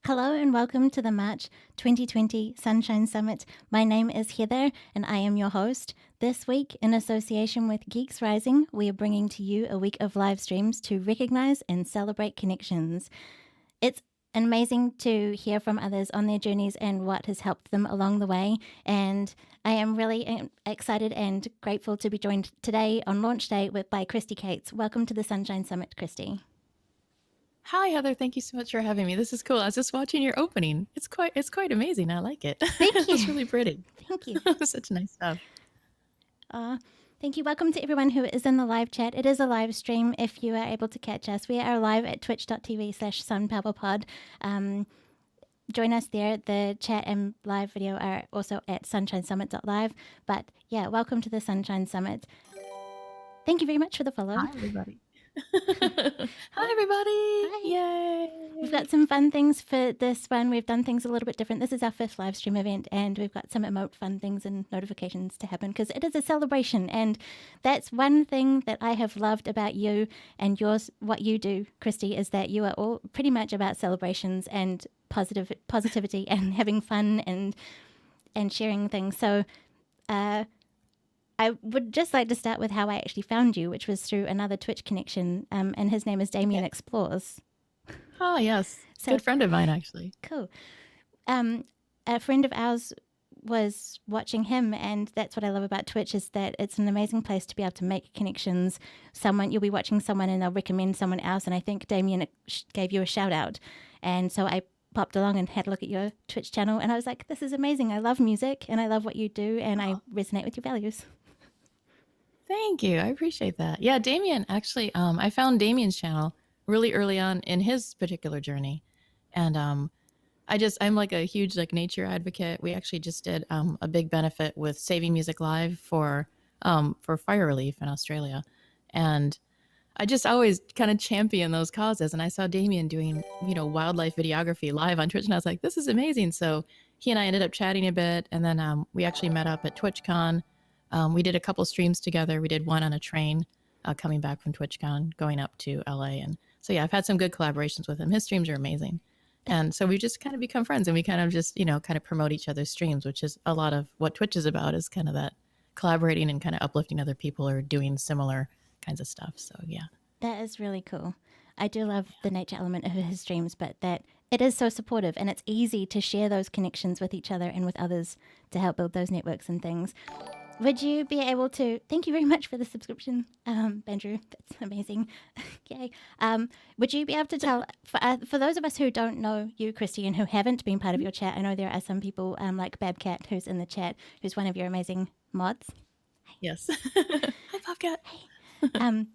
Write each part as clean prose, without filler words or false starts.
Hello and welcome to the March 2020 Sunshine Summit. My name is Heather and I am your host. This week, in association with Geeks Rising, we are bringing to you a week of live streams to recognize and celebrate connections. It's amazing to hear from others on their journeys and what has helped them along the way. And I am really excited and grateful to be joined today on launch day by Kristi Kates. Welcome to the Sunshine Summit, Kristi. Hi, Heather. Thank you so much for having me. This is cool. I was just watching your opening. It's quite amazing. I like it. Thank you. It's really pretty. Thank you. Such nice stuff. Thank you. Welcome to everyone who is in the live chat. It is a live stream if you are able to catch us. We are live at twitch.tv/sunpowerpod. Join us there. The chat and live video are also at sunshinesummit.live. But yeah, welcome to the Sunshine Summit. Thank you very much for the follow. Hi, everybody. Hi, everybody. Hi. Yay. We've got some fun things for this one. We've done things a little bit different. This is our 5th live stream event, and we've got some emote fun things and notifications to happen because it is a celebration. And that's one thing that I have loved about you and yours, what you do, Kristi, is that you are all pretty much about celebrations and positivity and having fun and sharing things. So I would just like to start with how I actually found you, which was through another Twitch connection, and his name is Damien Explores. Oh, yes. Good friend of mine, actually. Cool. A friend of ours was watching him, and that's what I love about Twitch is that it's an amazing place to be able to make connections. You'll be watching someone and they'll recommend someone else, and I think Damien gave you a shout out. And so I popped along and had a look at your Twitch channel, and I was like, this is amazing. I love music, and I love what you do, and I resonate with your values. Thank you. I appreciate that. Yeah, Damien, actually, I found Damien's channel really early on in his particular journey. And I'm like a huge nature advocate. We actually just did a big benefit with Saving Music Live for fire relief in Australia. And I just always kind of champion those causes. And I saw Damien doing, wildlife videography live on Twitch. And I was like, this is amazing. So he and I ended up chatting a bit. And then we actually met up at TwitchCon. We did a couple streams together. We did one on a train coming back from TwitchCon, going up to LA. And so, yeah, I've had some good collaborations with him. His streams are amazing. And so we've just kind of become friends, and we kind of just, kind of promote each other's streams, which is a lot of what Twitch is about, is kind of that collaborating and kind of uplifting other people or doing similar kinds of stuff. So, yeah. That is really cool. I do love the nature element of his streams, but that it is so supportive, and it's easy to share those connections with each other and with others to help build those networks and things. Would you be able to, thank you very much for the subscription, Bandrew, that's amazing, yay. Would you be able to tell, for those of us who don't know you, Kristi, and who haven't been part of your chat, I know there are some people like Babcat, who's in the chat, who's one of your amazing mods. Yes. Hi, Babcat. Hey.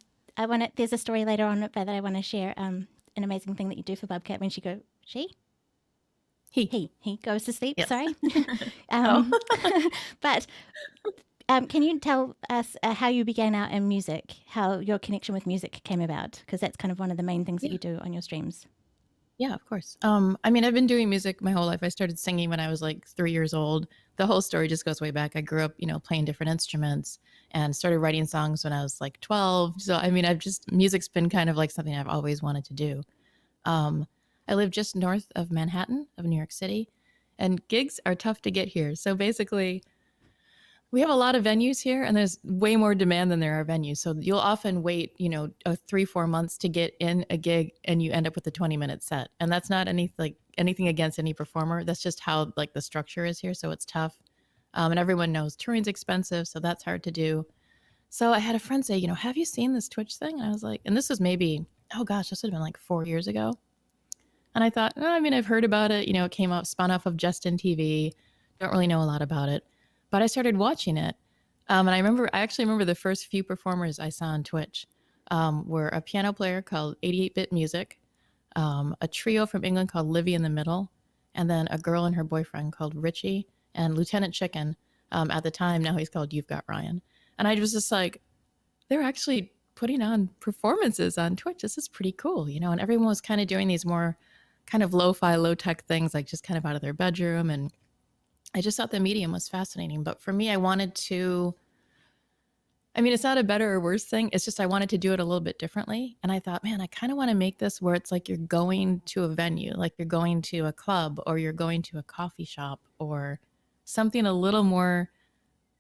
There's a story later on that I want to share, an amazing thing that you do for Babcat when he goes to sleep, yes. Sorry. But can you tell us how you began out in music, how your connection with music came about? Because that's kind of one of the main things that you do on your streams. Yeah, of course. I've been doing music my whole life. I started singing when I was like 3 years old. The whole story just goes way back. I grew up, playing different instruments and started writing songs when I was like 12. So, music's been kind of like something I've always wanted to do. I live just north of Manhattan, of New York City, and gigs are tough to get here. So basically, we have a lot of venues here, and there's way more demand than there are venues. So you'll often wait, 3-4 months to get in a gig, and you end up with a 20-minute set. And that's not anything against any performer. That's just how the structure is here. So it's tough. And everyone knows touring's expensive, so that's hard to do. So I had a friend say, have you seen this Twitch thing? And I was like, and this was maybe, this would have been like 4 years ago. And I thought, I've heard about it. It came out, spun off of Justin TV. Don't really know a lot about it. But I started watching it. And I actually remember the first few performers I saw on Twitch were a piano player called 88-Bit Music, a trio from England called Livy in the Middle, and then a girl and her boyfriend called Richie, and Lieutenant Chicken at the time. Now he's called You've Got Ryan. And I was just like, they're actually putting on performances on Twitch. This is pretty cool, and everyone was kind of doing these more kind of lo-fi, low-tech things, like just kind of out of their bedroom. And I just thought the medium was fascinating. But for me, I wanted to I mean, it's not a better or worse thing. It's just I wanted to do it a little bit differently. And I thought, man, I kind of want to make this where it's like you're going to a venue, like you're going to a club or you're going to a coffee shop or something a little more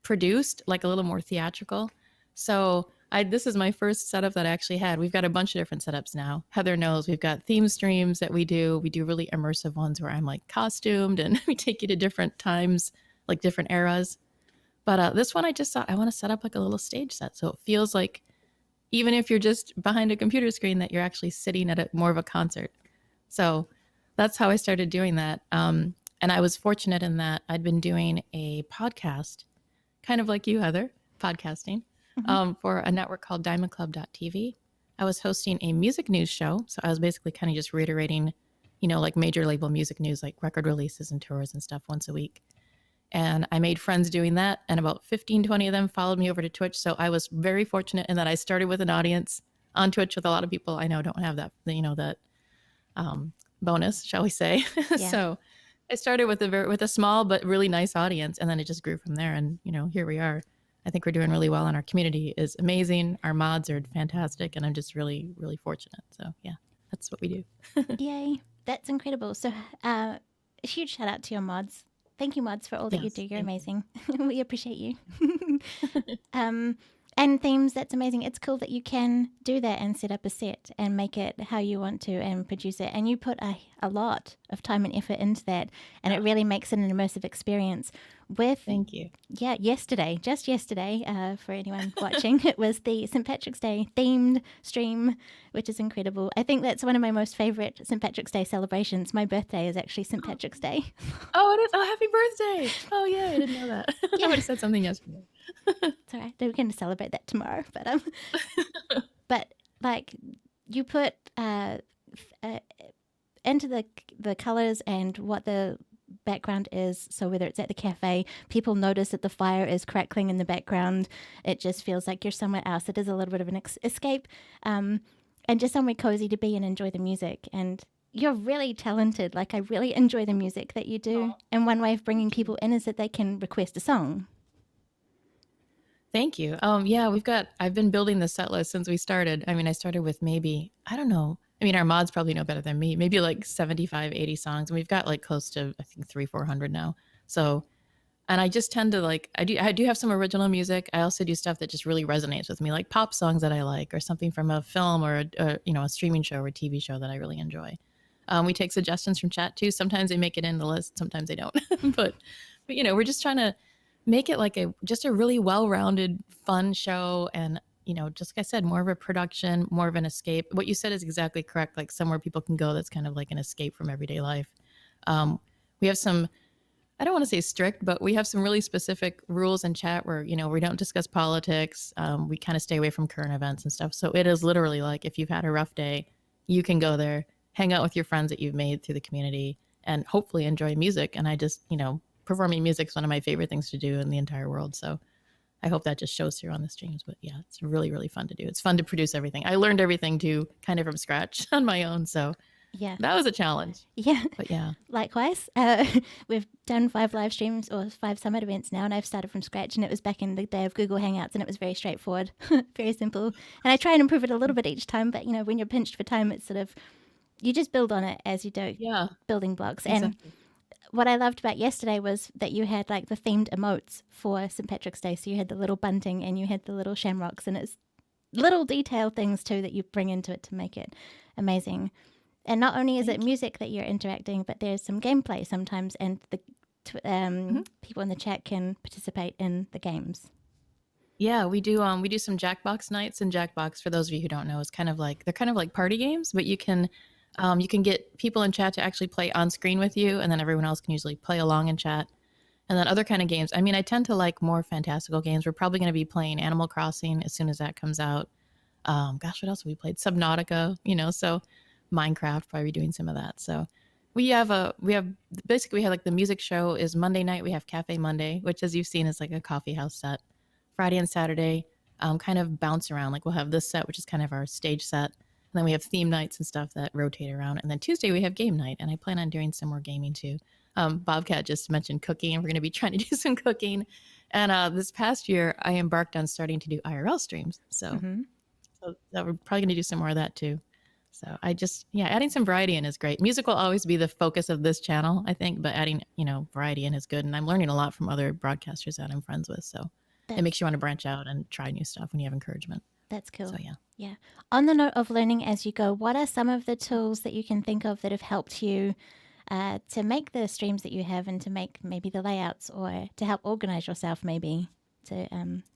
produced, like a little more theatrical. So this is my first setup that I actually had. We've got a bunch of different setups now. Heather knows we've got theme streams that we do. We do really immersive ones where I'm like costumed and we take you to different times, like different eras. But this one, I just thought I want to set up like a little stage set. So it feels like even if you're just behind a computer screen, that you're actually sitting at more of a concert. So that's how I started doing that. And I was fortunate in that I'd been doing a podcast, kind of like you, Heather, podcasting, for a network called diamondclub.tv. I was hosting a music news show. So I was basically kind of just reiterating, like major label music news, like record releases and tours and stuff once a week. And I made friends doing that. And about 15, 20 of them followed me over to Twitch. So I was very fortunate in that I started with an audience on Twitch with a lot of people I know don't have that, that bonus, shall we say. Yeah. So I started with a small but really nice audience. And then it just grew from there. And, here we are. I think we're doing really well, and our community is amazing. Our mods are fantastic. And I'm just really, really fortunate. So yeah, that's what we do. Yay. That's incredible. So a huge shout out to your mods. Thank you, mods, for all that you Yes, do. You're thank amazing. We appreciate you. And themes, that's amazing. It's cool that you can do that and set up a set and make it how you want to and produce it. And you put a lot of time and effort into that, and it really makes it an immersive experience. Thank you. Yeah, just yesterday, for anyone watching, it was the St. Patrick's Day themed stream, which is incredible. I think that's one of my most favorite St. Patrick's Day celebrations. My birthday is actually St. Patrick's Day. Oh, it is. Oh, happy birthday. Oh, yeah. I didn't know that. Yeah. I would have said something yesterday. It's all right. We're going to celebrate that tomorrow. But like you put into the colors and what the background is. So whether it's at the cafe, people notice that the fire is crackling in the background. It just feels like you're somewhere else. It is a little bit of an escape, and just somewhere cozy to be and enjoy the music. And you're really talented. Like, I really enjoy the music that you do. And one way of bringing people in is that they can request a song. Thank you. Yeah, I've been building the set list since we started. I mean, I started with maybe, I don't know. I mean, our mods probably know better than me, maybe like 75, 80 songs. And we've got like close to, I think 400 now. So, and I just tend to I do have some original music. I also do stuff that just really resonates with me, like pop songs that I like, or something from a film or a streaming show or a TV show that I really enjoy. We take suggestions from chat too. Sometimes they make it in the list, sometimes they don't. but we're just trying to make it like just a really well-rounded, fun show. And, just like I said, more of a production, more of an escape. What you said is exactly correct. Like somewhere people can go that's kind of like an escape from everyday life. We have some, I don't want to say strict, but we have some really specific rules in chat where, we don't discuss politics. We kind of stay away from current events and stuff. So it is literally like, if you've had a rough day, you can go there, hang out with your friends that you've made through the community, and hopefully enjoy music. And I just, performing music is one of my favorite things to do in the entire world. So I hope that just shows through on the streams. But yeah, it's really, really fun to do. It's fun to produce everything. I learned everything too, kind of from scratch on my own. So Yeah. that was a challenge. Yeah. But yeah. Likewise. We've done 5 live streams or 5 summit events now, and I've started from scratch, and it was back in the day of Google Hangouts, and it was very straightforward, very simple. And I try and improve it a little bit each time, but when you're pinched for time, it's sort of, you just build on it as you do. Yeah. Building blocks. Exactly. And what I loved about yesterday was that you had like the themed emotes for St. Patrick's Day. So you had the little bunting and you had the little shamrocks, and it's little detail things too that you bring into it to make it amazing. And not only is it music that you're interacting, but there's some gameplay sometimes, and the people in the chat can participate in the games. Yeah, we do some Jackbox nights, and Jackbox, for those of you who don't know, is they're kind of like party games, but you can get people in chat to actually play on screen with you, and then everyone else can usually play along in chat. And then other kind of games. I mean, I tend to like more fantastical games. We're probably going to be playing Animal Crossing as soon as that comes out. Gosh, what else have we played? Subnautica, so Minecraft, probably doing some of that. So we have like the music show is Monday night. We have Cafe Monday, which, as you've seen, is like a coffee house set. Friday and Saturday, kind of bounce around. Like we'll have this set, which is kind of our stage set. And then we have theme nights and stuff that rotate around. And then Tuesday we have game night, and I plan on doing some more gaming too. Bobcat just mentioned cooking, and we're going to be trying to do some cooking. And this past year, I embarked on starting to do IRL streams. Hmm. So that we're probably going to do some more of that too. So yeah, adding some variety in is great. Music will always be the focus of this channel, I think, but adding, variety in is good. And I'm learning a lot from other broadcasters that I'm friends with. So it That's makes you want to branch out and try new stuff when you have encouragement. that's So cool. yeah. Yeah. On the note of learning as you go, what are some of the tools that you can think of that have helped you to make the streams that you have and to make maybe the layouts or to help organize yourself maybe to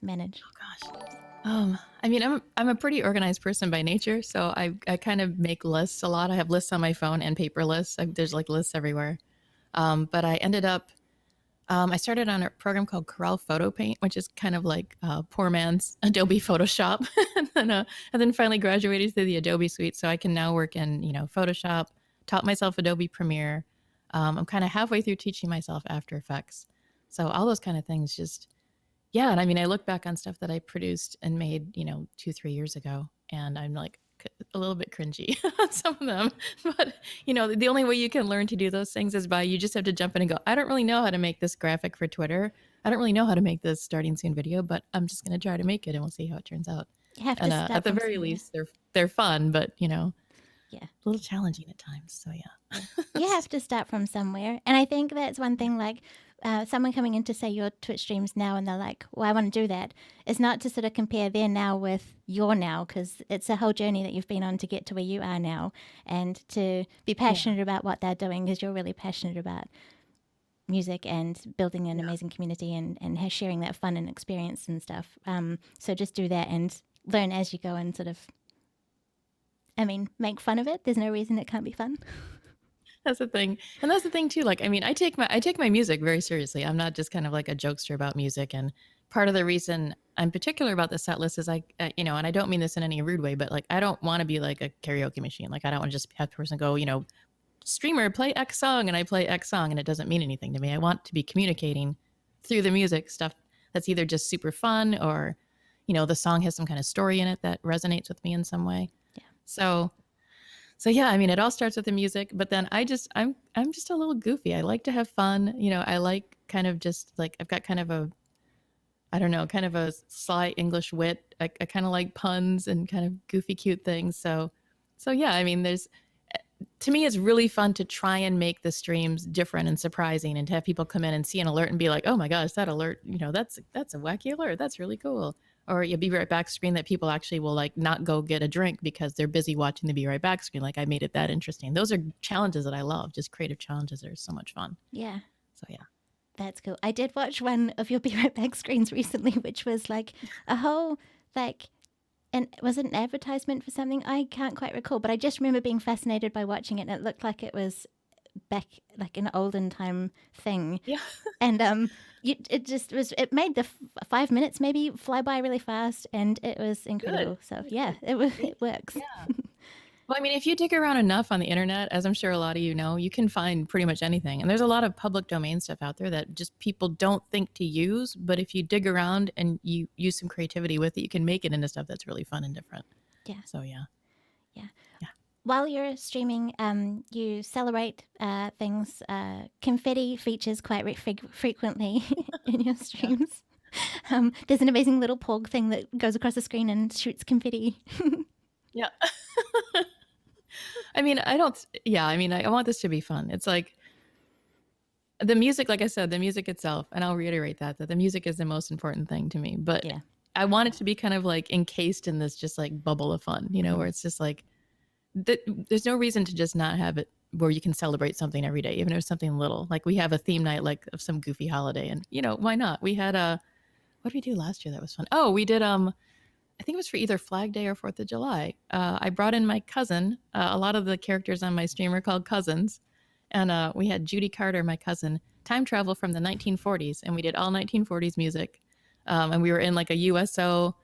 manage? Oh gosh. I mean, I'm a pretty organized person by nature, so I kind of make lists a lot. I have lists on my phone and paper lists. There's like lists everywhere. But I ended up I started on a program called Corel Photo Paint, which is kind of like poor man's Adobe Photoshop, and then finally graduated to the Adobe suite. So I can now work in Photoshop. Taught myself Adobe Premiere. I'm kind of halfway through teaching myself After Effects. So all those kind of things, just yeah. And I mean, I look back on stuff that I produced and made 2-3 years ago, and I'm like a little bit cringy on some of them. But the only way you can learn to do those things is by you just have to jump in and go, I don't really know how to make this graphic for Twitter. I don't really know how to make this starting soon video, but I'm just going to try to make it and we'll see how it turns out. You have to And start at the from very somewhere. least, they're fun, but Yeah. a little challenging at times. So yeah. Yeah. You have to start from somewhere. And I think that's one thing, like someone coming in to say your Twitch streams now and they're like, well, I want to do that. It's not to sort of compare their now with your now, because it's a whole journey that you've been on to get to where you are now, and to be Yeah. passionate about what they're doing because you're really passionate about music and building an Yeah. amazing community and sharing that fun and experience and stuff. So just do that and learn as you go and sort of, I mean, make fun of it. There's no reason it can't be fun. That's the thing. And that's the thing too. Like, I mean, I take my music very seriously. I'm not just kind of like a jokester about music. And part of the reason I'm particular about the set list is and I don't mean this in any rude way, but like, I don't want to be like a karaoke machine. Like, I don't want to just have the person go, streamer, play X song, and I play X song, and it doesn't mean anything to me. I want to be communicating through the music stuff that's either just super fun or, the song has some kind of story in it that resonates with me in some way. Yeah. So yeah, I mean, it all starts with the music, but then I'm just a little goofy. I like to have fun. I like kind of just like I've got kind of a I don't know, kind of a sly English wit. I kind of like puns and kind of goofy, cute things. So yeah, I mean, to me, it's really fun to try and make the streams different and surprising, and to have people come in and see an alert and be like, "Oh my gosh, that alert! That's a wacky alert. That's really cool." Or you'll be right back screen that people actually will like not go get a drink because they're busy watching the be right back screen. Like I made it that interesting. Those are challenges that I love. Just creative challenges that are so much fun. Yeah. So yeah. That's cool. I did watch one of your Be Right Back screens recently, which was like a whole, like, and was it an advertisement for something? I can't quite recall, but I just remember being fascinated by watching it, and it looked like it was back like an olden time thing. Yeah. And it just was. It made the 5 minutes maybe fly by really fast, and it was incredible. Good. So Good, yeah, good. it works. Yeah. Well, I mean, if you dig around enough on the internet, as I'm sure a lot of you know, you can find pretty much anything. And there's a lot of public domain stuff out there that just people don't think to use. But if you dig around and you use some creativity with it, you can make it into stuff that's really fun and different. Yeah. So yeah. Yeah. Yeah. While you're streaming, you celebrate things. Confetti features quite frequently in your Yeah. streams. There's an amazing little porg thing that goes across the screen and shoots confetti. Yeah. I mean, I want this to be fun. It's like the music, like I said, the music itself, and I'll reiterate that the music is the most important thing to me. But Yeah. I want it to be kind of like encased in this just like bubble of fun, where it's just like there's no reason to just not have it where you can celebrate something every day, even if it's something little. Like we have a theme night like of some goofy holiday, and why not? We had what did we do last year that was fun? Oh, we did I think it was for either Flag Day or 4th of July. I brought in my cousin. A lot of the characters on my stream are called cousins. And we had Judy Carter, my cousin, time travel from the 1940s. And we did all 1940s music. And we were in like a USO,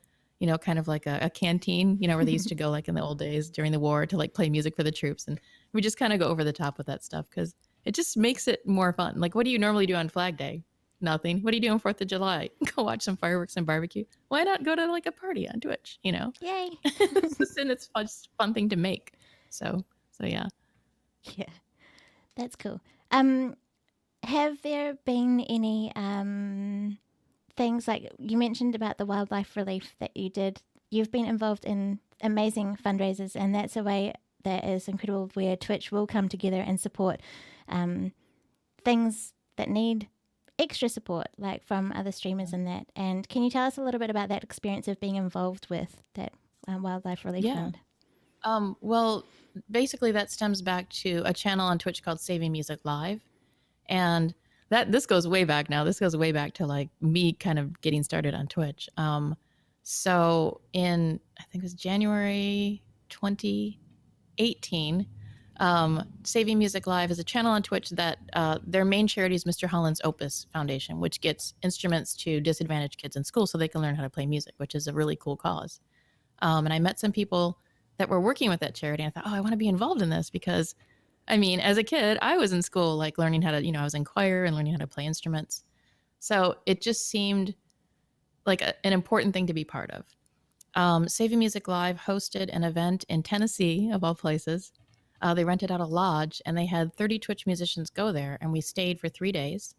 kind of like a canteen, where they used to go like in the old days during the war to like play music for the troops. And we just kind of go over the top with that stuff because it just makes it more fun. Like, what do you normally do on Flag Day? Nothing. What are you doing 4th of July? Go watch some fireworks and barbecue. Why not go to like a party on Twitch? Yay. It's just a fun thing to make. So yeah. Yeah. That's cool. Have there been any things like you mentioned about the wildlife relief that you did? You've been involved in amazing fundraisers, and that's a way that is incredible where Twitch will come together and support um, things that need extra support, like from other streamers and that. And can you tell us a little bit about that experience of being involved with that Wildlife Relief Yeah. Fund? Well, basically that stems back to a channel on Twitch called Saving Music Live. And this goes way back now. This goes way back to like me kind of getting started on Twitch. So in, I think it was January 2018, Saving Music Live is a channel on Twitch that their main charity is Mr. Holland's Opus Foundation, which gets instruments to disadvantaged kids in school so they can learn how to play music, which is a really cool cause. And I met some people that were working with that charity. And I thought, oh, I want to be involved in this because, I mean, as a kid, I was in school, like learning how to, I was in choir and learning how to play instruments. So it just seemed like an important thing to be part of. Saving Music Live hosted an event in Tennessee, of all places. They rented out a lodge and they had 30 Twitch musicians go there. And we stayed for 3 days.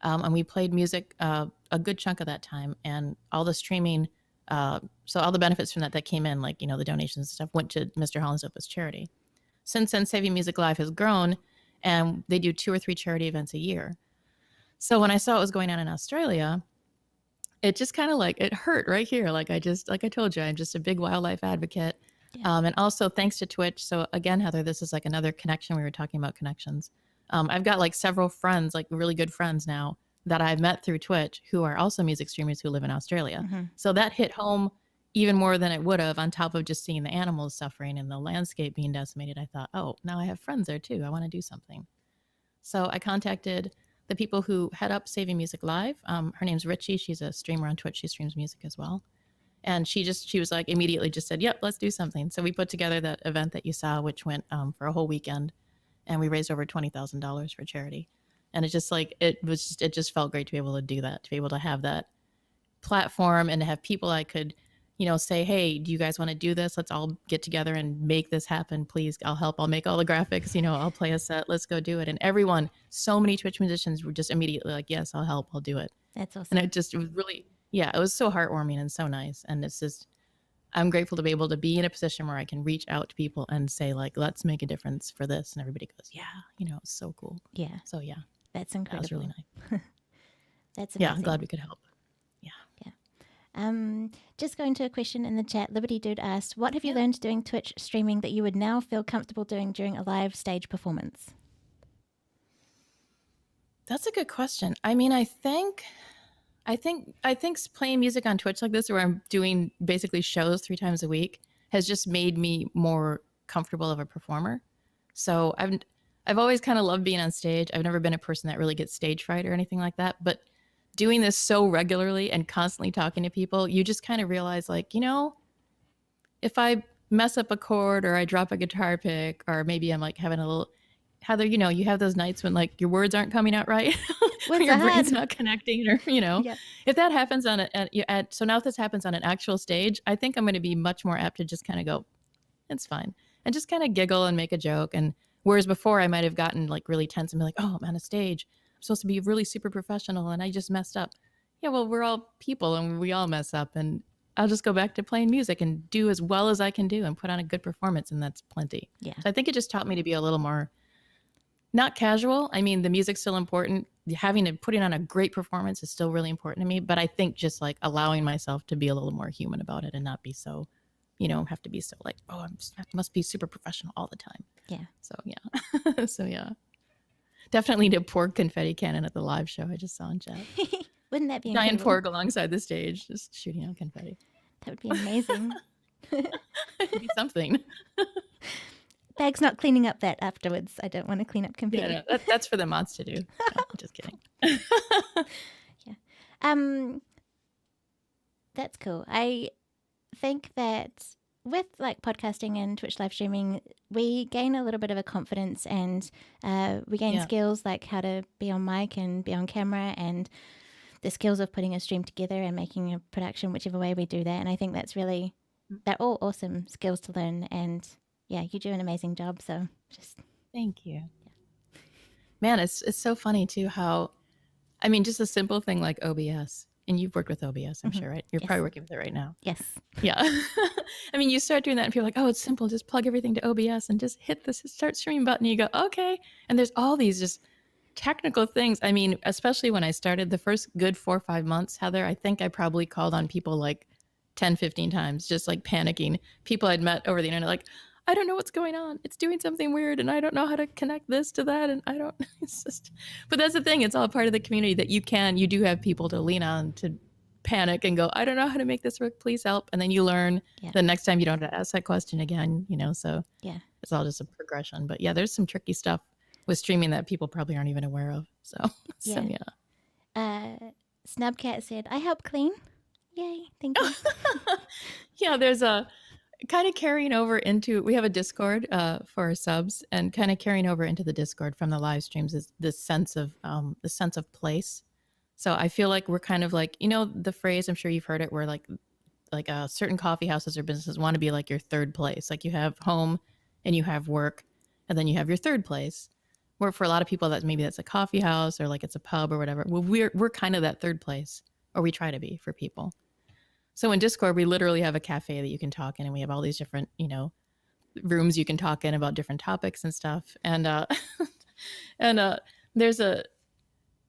And we played music a good chunk of that time. And all the streaming, so all the benefits from that came in, like, the donations and stuff went to Mr. Holland's Opus charity. Since then, Saving Music Live has grown and they do 2 or 3 charity events a year. So when I saw what was going on in Australia, it just kind of like, it hurt right here. Like I told you, I'm just a big wildlife advocate. Yeah. And also thanks to Twitch. So again, Heather, this is like another connection. We were talking about connections. I've got like several friends, like really good friends now that I've met through Twitch who are also music streamers who live in Australia. Mm-hmm. So that hit home even more than it would have, on top of just seeing the animals suffering and the landscape being decimated. I thought, oh, now I have friends there too. I want to do something. So I contacted the people who head up Saving Music Live. Her name's Richie. She's a streamer on Twitch. She streams music as well. And she was like, immediately just said, yep, let's do something. So we put together that event that you saw, which went for a whole weekend. And we raised over $20,000 for charity. And it just like, it just felt great to be able to do that, to be able to have that platform and to have people I could, say, hey, do you guys want to do this? Let's all get together and make this happen. Please, I'll help. I'll make all the graphics, I'll play a set. Let's go do it. And everyone, so many Twitch musicians were just immediately like, yes, I'll help. I'll do it. That's awesome. And it was really, it was so heartwarming and so nice. And it's just, I'm grateful to be able to be in a position where I can reach out to people and say, like, let's make a difference for this. And everybody goes, yeah, it's so cool. Yeah. So yeah, that's incredible. That was really nice. That's amazing. Yeah, I'm glad we could help. Yeah. Just going to a question in the chat. Liberty Dude asked, what have you learned doing Twitch streaming that you would now feel comfortable doing during a live stage performance? That's a good question. I mean, I think playing music on Twitch like this, where I'm doing basically shows 3 times a week, has just made me more comfortable of a performer. So I've always kind of loved being on stage. I've never been a person that really gets stage fright or anything like that. But doing this so regularly and constantly talking to people, you just kind of realize, like, if I mess up a chord or I drop a guitar pick, or maybe I'm like having a little, Heather, you have those nights when like your words aren't coming out right, or your brain's not connecting, or if that happens on so now if this happens on an actual stage, I think I'm going to be much more apt to just kind of go, it's fine, and just kind of giggle and make a joke. And whereas before I might have gotten like really tense and be like, oh, I'm on a stage, I'm supposed to be really super professional and I just messed up. Yeah, well, we're all people and we all mess up, and I'll just go back to playing music and do as well as I can do and put on a good performance, and that's plenty. Yeah. So I think it just taught me to be a little more, not casual. I mean, the music's still important. Putting on a great performance is still really important to me. But I think just like allowing myself to be a little more human about it and not be so, have to be so like, oh, I must be super professional all the time. Yeah. So yeah. So yeah. Definitely need a porg confetti cannon at the live show I just saw in chat. Wouldn't that be giant incredible? porg alongside the stage, just shooting out confetti. That would be amazing. It'd be something. Bag's not cleaning up that afterwards. I don't want to clean up confetti. Yeah, no, that's for the mods to do. No, just kidding. Yeah. That's cool. I think that with like podcasting and Twitch live streaming, we gain a little bit of a confidence, and we gain skills like how to be on mic and be on camera, and the skills of putting a stream together and making a production, whichever way we do that. And I think they're all awesome skills to learn. And yeah, you do an amazing job. So just thank you. Man, it's so funny too how, I mean, just a simple thing like OBS, and you've worked with OBS, I'm Hmm. sure, right? You're Yes. probably working with it right now. Yes. Yeah. I mean, you start doing that and people are like, oh, it's simple. Just plug everything to OBS and just hit this start streaming button. And you go, okay. And there's all these just technical things. I mean, especially when I started the first good 4 or 5 months, Heather, I think I probably called on people like 10, 15 times, just like panicking. People I'd met over the internet, like, I don't know what's going on. It's doing something weird and I don't know how to connect this to that. And I don't, it's just, but that's the thing. It's all part of the community that you do have people to lean on to panic and go, I don't know how to make this work. Please help. And then you learn Yeah. the next time you don't have to ask that question again, so Yeah. it's all just a progression. But yeah, there's some tricky stuff with streaming that people probably aren't even aware of. So, so Yeah. Snubcat said, I help clean. Yay. Thank you. Yeah, there's a kind of carrying over into, we have a Discord for our subs, and kind of carrying over into the Discord from the live streams is this sense of place. So I feel like we're kind of like, the phrase, I'm sure you've heard it, where like certain coffee houses or businesses want to be like your third place. Like you have home and you have work, and then you have your third place. Where for a lot of people that maybe that's a coffee house or like it's a pub or whatever. Well, we're kind of that third place, or we try to be for people. So in Discord, we literally have a cafe that you can talk in, and we have all these different, rooms you can talk in about different topics and stuff. And and there's a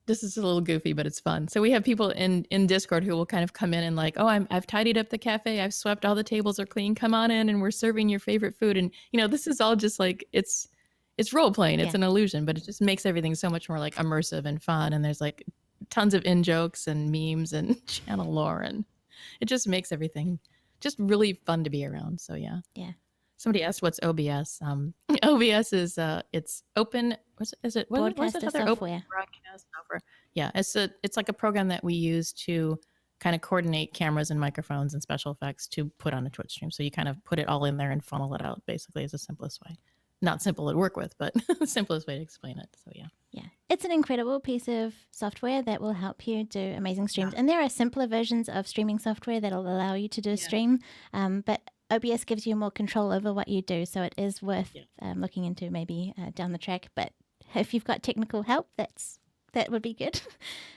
this is a little goofy, but it's fun. So we have people in Discord who will kind of come in and like, oh, I've tidied up the cafe, I've swept, all the tables are clean. Come on in, and we're serving your favorite food. And this is all just like it's role playing. It's Yeah. an illusion, but it just makes everything so much more like immersive and fun. And there's like tons of in jokes and memes and channel lore, and it just makes everything just really fun to be around. So yeah. Yeah. Somebody asked what's OBS. OBS is it's open. What's it Broadcaster other open software. broadcast software? Yeah, it's like a program that we use to kind of coordinate cameras and microphones and special effects to put on a Twitch stream. So you kind of put it all in there and funnel it out. Basically, is the simplest way. Not simple to work with, but the simplest way to explain it. So yeah. Yeah. It's an incredible piece of software that will help you do amazing streams. And there are simpler versions of streaming software that'll allow you to do a stream. But OBS gives you more control over what you do. So it is worth looking into maybe down the track. But if you've got technical help, that would be good.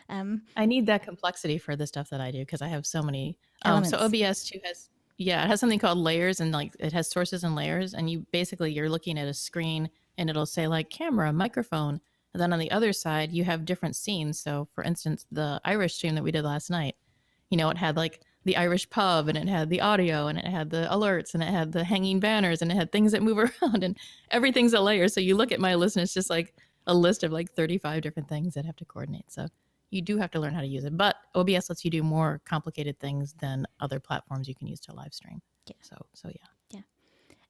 I need that complexity for the stuff that I do because I have so many. Elements. So OBS too it has something called layers, and like it has sources and layers, and you're looking at a screen and it'll say like camera, microphone, and then on the other side you have different scenes. So for instance, the Irish stream that we did last night, it had like the Irish pub, and it had the audio, and it had the alerts, and it had the hanging banners, and it had things that move around, and everything's a layer. So you look at my list and it's just like a list of like 35 different things that have to coordinate. So you do have to learn how to use it. But OBS lets you do more complicated things than other platforms you can use to live stream. Yeah. So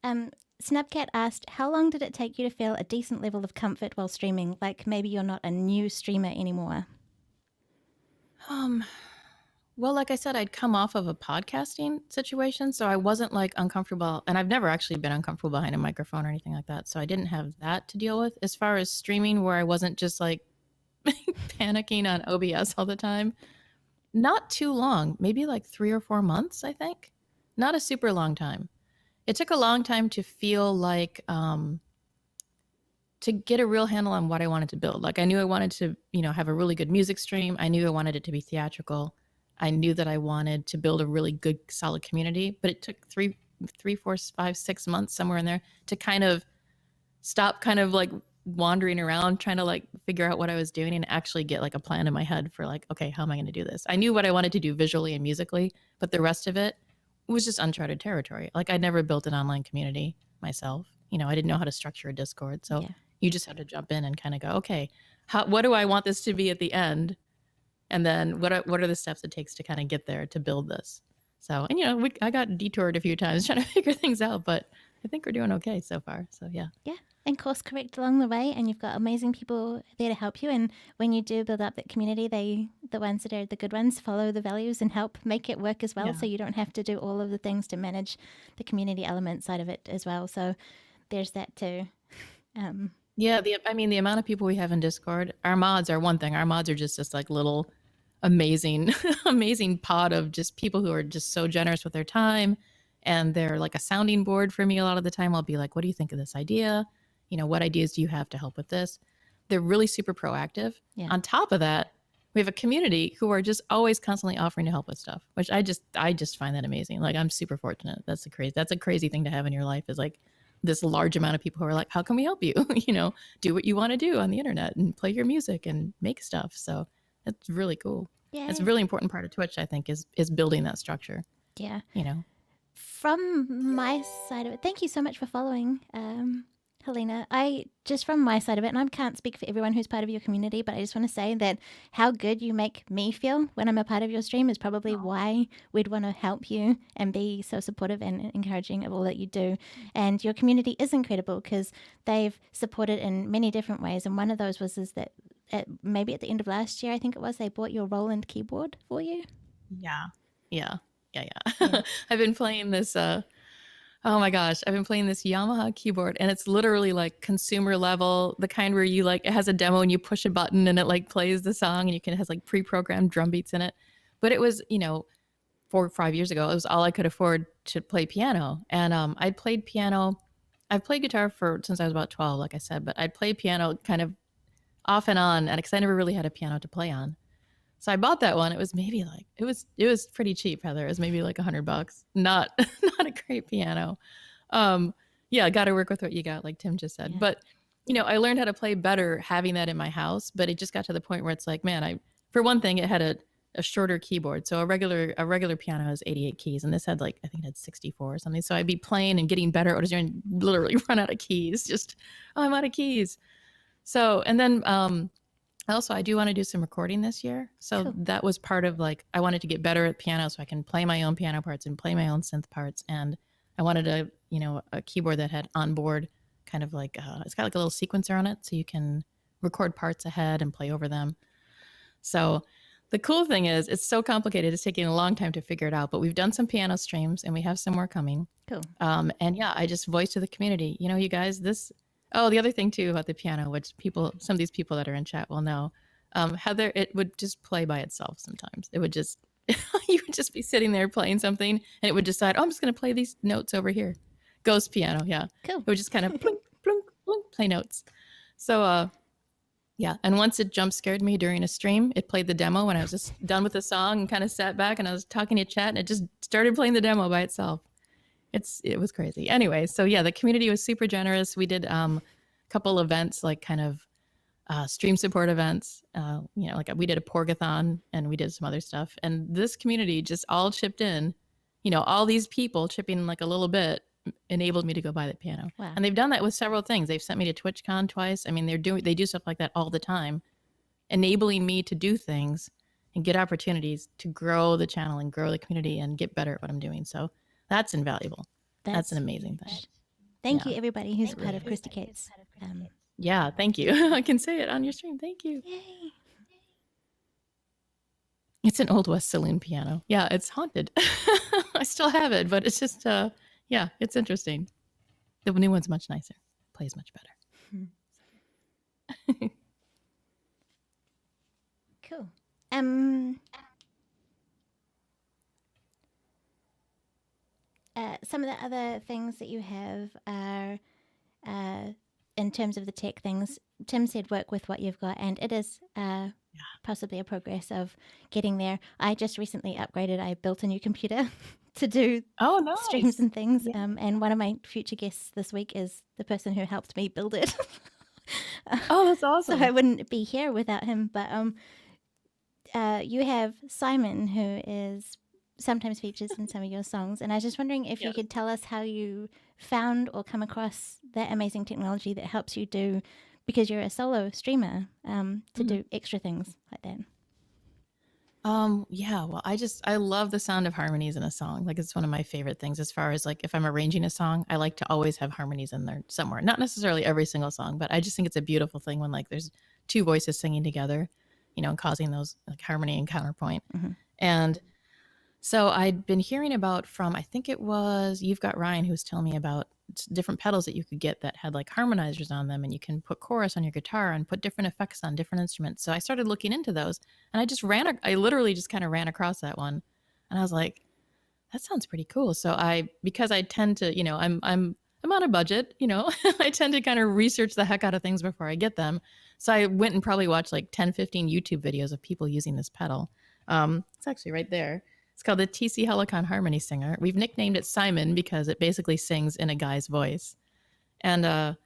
yeah. Snapcat asked, how long did it take you to feel a decent level of comfort while streaming? Like maybe you're not a new streamer anymore. Well, like I said, I'd come off of a podcasting situation, so I wasn't like uncomfortable, and I've never actually been uncomfortable behind a microphone or anything like that. So I didn't have that to deal with. As far as streaming, where I wasn't just like panicking on OBS all the time, not too long, maybe like 3 or 4 months, I think. Not a super long time. It took a long time to feel like to get a real handle on what I wanted to build. Like I knew I wanted to, have a really good music stream. I knew I wanted it to be theatrical. I knew that I wanted to build a really good, solid community. But it took 3, 4, 5, 6 months, somewhere in there, to kind of stop kind of like wandering around trying to like figure out what I was doing and actually get like a plan in my head for like, okay, how am I going to do this? I knew what I wanted to do visually and musically, but the rest of it was just uncharted territory. Like I'd never built an online community myself. I didn't know how to structure a Discord. So you just had to jump in and kind of go, okay, what do I want this to be at the end? And then what are the steps it takes to kind of get there to build this? So, and I got detoured a few times trying to figure things out, but I think we're doing okay so far. So yeah. Yeah. And course correct along the way, and you've got amazing people there to help you. And when you do build up that community, the ones that are the good ones, follow the values and help make it work as well. So you don't have to do all of the things to manage the community element side of it as well. So there's that too. Yeah, the amount of people we have in Discord, our mods are one thing. Our mods are just this like little amazing, amazing pod of just people who are just so generous with their time. And they're like a sounding board for me a lot of the time. I'll be like, what do you think of this idea? What ideas do you have to help with this? they're really super proactive. Yeah. On top of that, we have a community who are just always constantly offering to help with stuff, which I just find that amazing. Like, I'm super fortunate. That's a crazy thing to have in your life, is like this large amount of people who are like, how can we help you? Do what you want to do on the internet and play your music and make stuff. So it's really cool. Yeah. It's a really important part of Twitch, I think, is building that structure. Yeah. You know. From my side of it, thank you so much for following, Helena. From my side of it, and I can't speak for everyone who's part of your community, but I just want to say that how good you make me feel when I'm a part of your stream is probably why we'd want to help you and be so supportive and encouraging of all that you do. And your community is incredible because they've supported in many different ways. And one of those was that maybe at the end of last year, I think it was, they bought your Roland keyboard for you. Yeah. I've been playing this oh my gosh, I've been playing this Yamaha keyboard, and it's literally like consumer level, the kind where you like, it has a demo and you push a button and it like plays the song, and it has like pre-programmed drum beats in it. But it was, 4 or 5 years ago, it was all I could afford to play piano. And I'd played piano. I've played guitar since I was about 12, like I said, but I'd played piano kind of off and on, and because I never really had a piano to play on. So I bought that one. It was maybe like it was pretty cheap, Heather. It was maybe like $100. Not not a great piano. Yeah, got to work with what you got, like Tim just said. Yeah. But I learned how to play better having that in my house. But it just got to the point where it's like, man, for one thing, it had a shorter keyboard. So a regular piano has 88 keys, and this had like, I think it had 64 or something. So I'd be playing and getting better, or just literally run out of keys. Just, oh, I'm out of keys. So, and then also, I do want to do some recording this year. So Cool. that was part of like, I wanted to get better at piano so I can play my own piano parts and play my own synth parts. And I wanted a keyboard that had onboard kind of like, it's got like a little sequencer on it, so you can record parts ahead and play over them. So the cool thing is, it's so complicated. It's taking a long time to figure it out, but we've done some piano streams and we have some more coming. Cool. And yeah, I just voiced to the community, you guys, oh, the other thing too about the piano, which some of these people that are in chat will know, Heather, it would just play by itself sometimes. It would just, you would just be sitting there playing something, and it would decide, oh, I'm just going to play these notes over here. Ghost piano, yeah. Cool. It would just kind of plunk, plunk, plunk, play notes. So, yeah. And once it jump scared me during a stream, it played the demo when I was just done with the song and kind of sat back and I was talking to chat, and it just started playing the demo by itself. It was crazy. Anyway, so yeah, the community was super generous. We did a couple events, like kind of stream support events. Like we did a Porgathon and we did some other stuff. And this community just all chipped in. All these people chipping like a little bit enabled me to go buy the piano. Wow. And they've done that with several things. They've sent me to TwitchCon twice. I mean, they do stuff like that all the time, enabling me to do things and get opportunities to grow the channel and grow the community and get better at what I'm doing. So that's invaluable. That's an amazing thing. Thank you, everybody who's part of Kristi Kates. Yeah, thank you. I can say it on your stream. Thank you. Yay. It's an Old West saloon piano. Yeah, it's haunted. I still have it, but it's just, yeah, it's interesting. The new one's much nicer. Plays much better. Cool. Some of the other things that you have are, in terms of the tech things, Tim said work with what you've got, and it is possibly a progress of getting there. I just recently upgraded. I built a new computer to do nice. streams and things, and one of my future guests this week is the person who helped me build it. Oh, that's awesome. So I wouldn't be here without him, but you have Simon, who is sometimes features in some of your songs, and I was just wondering if you could tell us how you found or come across that amazing technology that helps you do, because you're a solo streamer, to do extra things like that. Yeah, well, I love the sound of harmonies in a song. Like, it's one of my favorite things. As far as like, if I'm arranging a song, I like to always have harmonies in there somewhere. Not necessarily every single song, but I just think it's a beautiful thing when like there's two voices singing together, and causing those like harmony and counterpoint. And so I'd been hearing about I think it was You've Got Ryan, who was telling me about different pedals that you could get that had like harmonizers on them, and you can put chorus on your guitar and put different effects on different instruments. So I started looking into those, and I literally just kind of ran across that one, and I was like, that sounds pretty cool. So because I tend to, I'm I'm on a budget, you know. I tend to kind of research the heck out of things before I get them. So I went and probably watched like 10, 15 YouTube videos of people using this pedal. It's actually right there. It's called the TC Helicon Harmony Singer. We've nicknamed it Simon because it basically sings in a guy's voice. And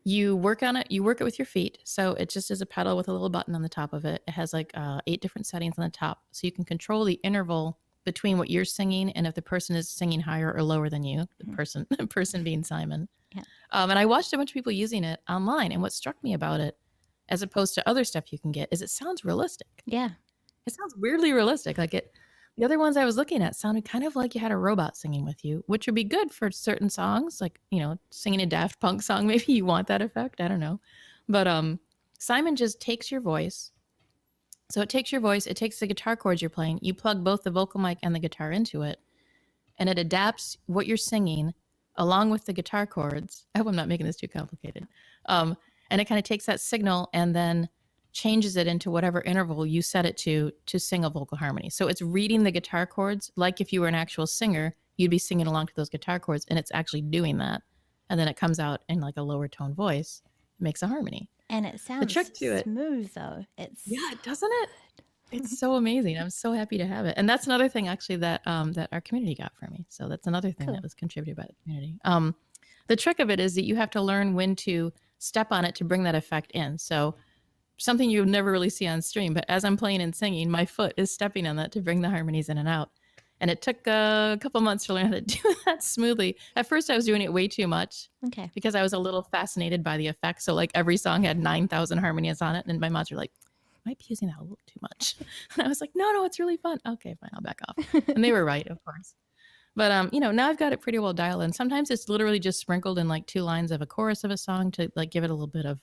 you work on it, you work it with your feet. So it just is a pedal with a little button on the top of it. It has like 8 different settings on the top. So you can control the interval between what you're singing and if the person is singing higher or lower than you, the person being Simon. Yeah. And I watched a bunch of people using it online. And what struck me about it, as opposed to other stuff you can get, is it sounds realistic. Yeah. It sounds weirdly realistic. Like the other ones I was looking at sounded kind of like you had a robot singing with you, which would be good for certain songs, like, you know, singing a Daft Punk song. Maybe you want that effect. I don't know. But Simon just takes your voice. So it takes your voice, it takes the guitar chords you're playing, you plug both the vocal mic and the guitar into it, and it adapts what you're singing along with the guitar chords. I hope I'm not making this too complicated. And it kind of takes that signal and then changes it into whatever interval you set it to sing a vocal harmony. So it's reading the guitar chords like if you were an actual singer, you'd be singing along to those guitar chords, and it's actually doing that. And then it comes out in like a lower tone voice, makes a harmony. And it sounds trick to it- smooth, though. Yeah, doesn't it? It's so amazing. I'm so happy to have it. And that's another thing actually that that our community got for me. So that's another thing Cool. that was contributed by the community. The trick of it is that you have to learn when to step on it to bring that effect in. So something you would never really see on stream, but as I'm playing and singing, my foot is stepping on that to bring the harmonies in and out. And it took a couple months to learn how to do that smoothly. At first, I was doing it way too much. Okay. Because I was a little fascinated by the effects. So like every song had 9,000 harmonies on it. And my mods were like, you might be using that a little too much. And I was like, no, it's really fun. Okay, fine, I'll back off. And they were right, of course. But, you know, now I've got it pretty well dialed in. Sometimes it's literally just sprinkled in like 2 lines of a chorus of a song to like give it a little bit of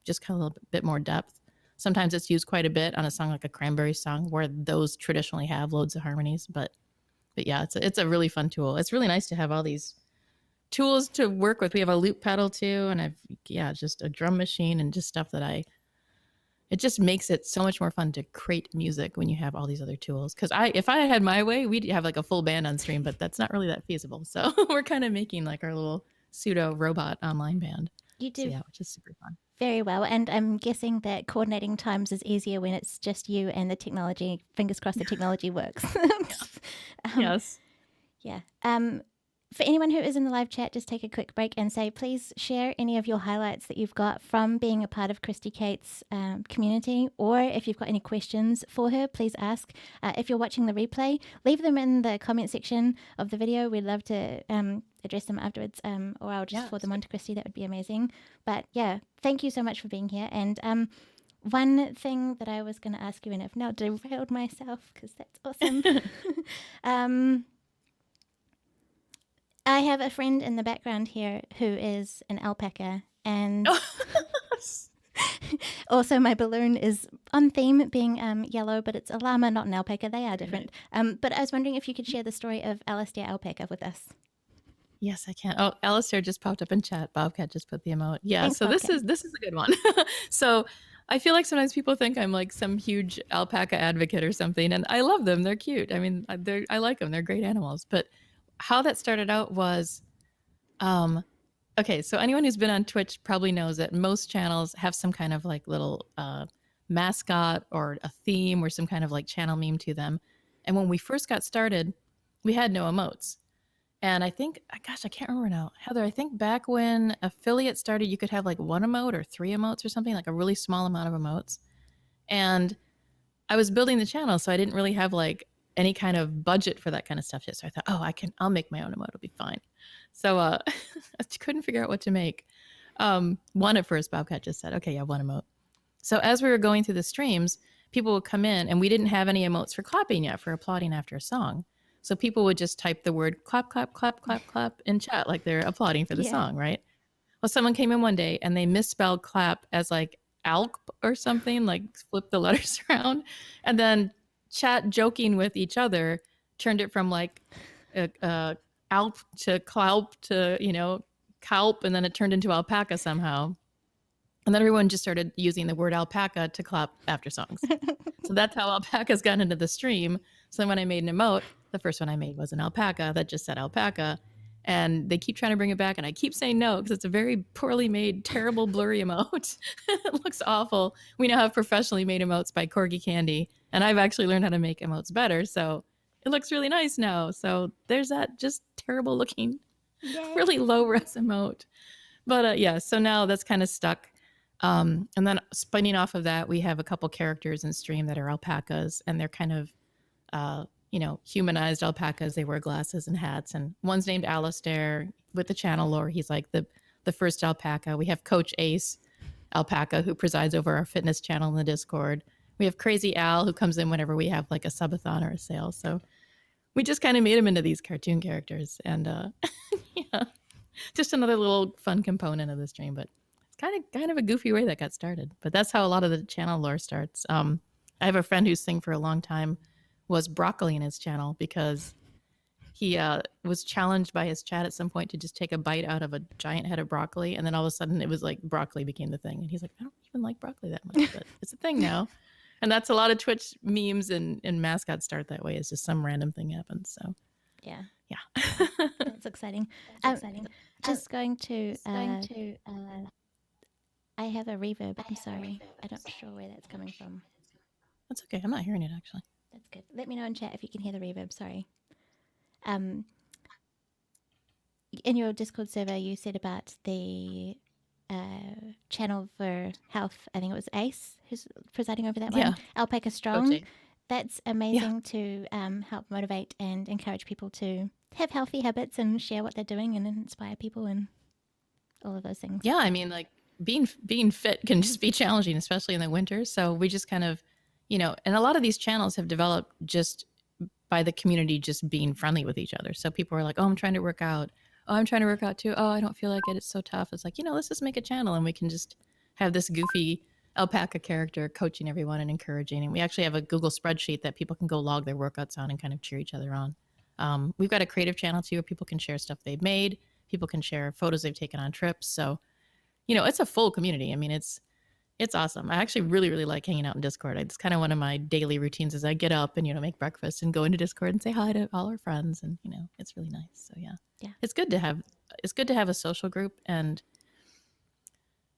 just kind of a little bit more depth. Sometimes it's used quite a bit on a song like a Cranberry song where those traditionally have loads of harmonies. But yeah, it's a really fun tool. It's really nice to have all these tools to work with. We have a loop pedal too, and just a drum machine and just stuff that it just makes it so much more fun to create music when you have all these other tools. Because if I had my way, we'd have like a full band on stream, but that's not really that feasible. So we're kind of making like our little pseudo robot online band. You do. So yeah, which is super fun. Very well. And I'm guessing that coordinating times is easier when it's just you and the technology. Fingers crossed the technology works. Yes. Yeah. For anyone who is in the live chat, just take a quick break and say, please share any of your highlights that you've got from being a part of Kristi Kates' community, or if you've got any questions for her, please ask. If you're watching the replay, leave them in the comment section of the video. We'd love to address them afterwards, or I'll just forward them on to Kristi. That would be amazing. But yeah, thank you so much for being here. And one thing that I was going to ask you, and I've now derailed myself because that's awesome. I have a friend in the background here who is an alpaca, and also my balloon is on theme, being yellow, but it's a llama, not an alpaca. They are different. But I was wondering if you could share the story of Alistair Alpaca with us. Yes, I can. Oh, Alistair just popped up in chat. Bobcat just put the emote. Yeah, Thanks, so Bobcat. this is a good one. So I feel like sometimes people think I'm like some huge alpaca advocate or something, and I love them. They're cute. I mean, I like them. They're great animals. But how that started out was, okay, so anyone who's been on Twitch probably knows that most channels have some kind of like little mascot or a theme or some kind of like channel meme to them. And when we first got started, we had no emotes. And I think, gosh, I can't remember now. Heather, I think back when Affiliate started, you could have like 1 emote or 3 emotes or something, like a really small amount of emotes. And I was building the channel, so I didn't really have like any kind of budget for that kind of stuff yet. So I thought, I'll make my own emote. It'll be fine. So I couldn't figure out what to make. One at first, Bobcat just said, okay, yeah, 1 emote. So as we were going through the streams, people would come in, and we didn't have any emotes for clapping yet, for applauding after a song. So people would just type the word clap, clap, clap, clap, clap in chat, like they're applauding for the song, right? Well, someone came in one day and they misspelled clap as like alp or something, like flip the letters around. And then chat joking with each other turned it from like alp to cloup to, calp, and then it turned into alpaca somehow. And then everyone just started using the word alpaca to clap after songs. So that's how alpacas got into the stream. So then when I made an emote, the first one I made was an alpaca that just said alpaca. and they keep trying to bring it back, and I keep saying no because it's a very poorly made, terrible, blurry emote. It looks awful. We now have professionally made emotes by Corgi Candy, and I've actually learned how to make emotes better, so it looks really nice now. So there's that just terrible looking, really low res emote. But yeah, so now that's kind of stuck. And then spinning off of that, we have a couple characters in stream that are alpacas, and they're kind of humanized alpacas. They wear glasses and hats, and one's named Alistair with the channel lore. He's like the first alpaca. We have Coach Ace alpaca who presides over our fitness channel in the Discord. We have Crazy Al who comes in whenever we have like a subathon or a sale. So we just kind of made him into these cartoon characters, and yeah, just another little fun component of the stream. But it's kind of a goofy way that got started. But that's how a lot of the channel lore starts. I have a friend who's sing for a long time was broccoli in his channel because he was challenged by his chat at some point to just take a bite out of a giant head of broccoli, and then all of a sudden it was like broccoli became the thing, and he's like, I don't even like broccoli that much, but it's a thing now. And that's a lot of Twitch memes and mascots start that way. It's just some random thing happens. So Yeah. That's exciting. Just going to. I have a reverb. I'm sorry. I'm not sure where that's coming from. That's okay. I'm not hearing it actually. That's good. Let me know in chat if you can hear the reverb. Sorry. In your Discord server, you said about the channel for health. I think it was Ace who's presiding over that one. Alpaca Strong. That's amazing to help motivate and encourage people to have healthy habits and share what they're doing and inspire people and all of those things. Yeah, I mean, like being fit can just be challenging, especially in the winter. So we just kind of, and a lot of these channels have developed just by the community just being friendly with each other. So people are like, oh, I'm trying to work out. Oh, I'm trying to work out too. Oh, I don't feel like it. It's so tough. It's like, let's just make a channel and we can just have this goofy alpaca character coaching everyone and encouraging. And we actually have a Google spreadsheet that people can go log their workouts on and kind of cheer each other on. We've got a creative channel too where people can share stuff they've made. People can share photos they've taken on trips. So, it's a full community. I mean, it's awesome. I actually really, really like hanging out in Discord. It's kind of one of my daily routines as I get up and, make breakfast and go into Discord and say hi to all our friends. And, it's really nice. So yeah. It's good to have a social group. And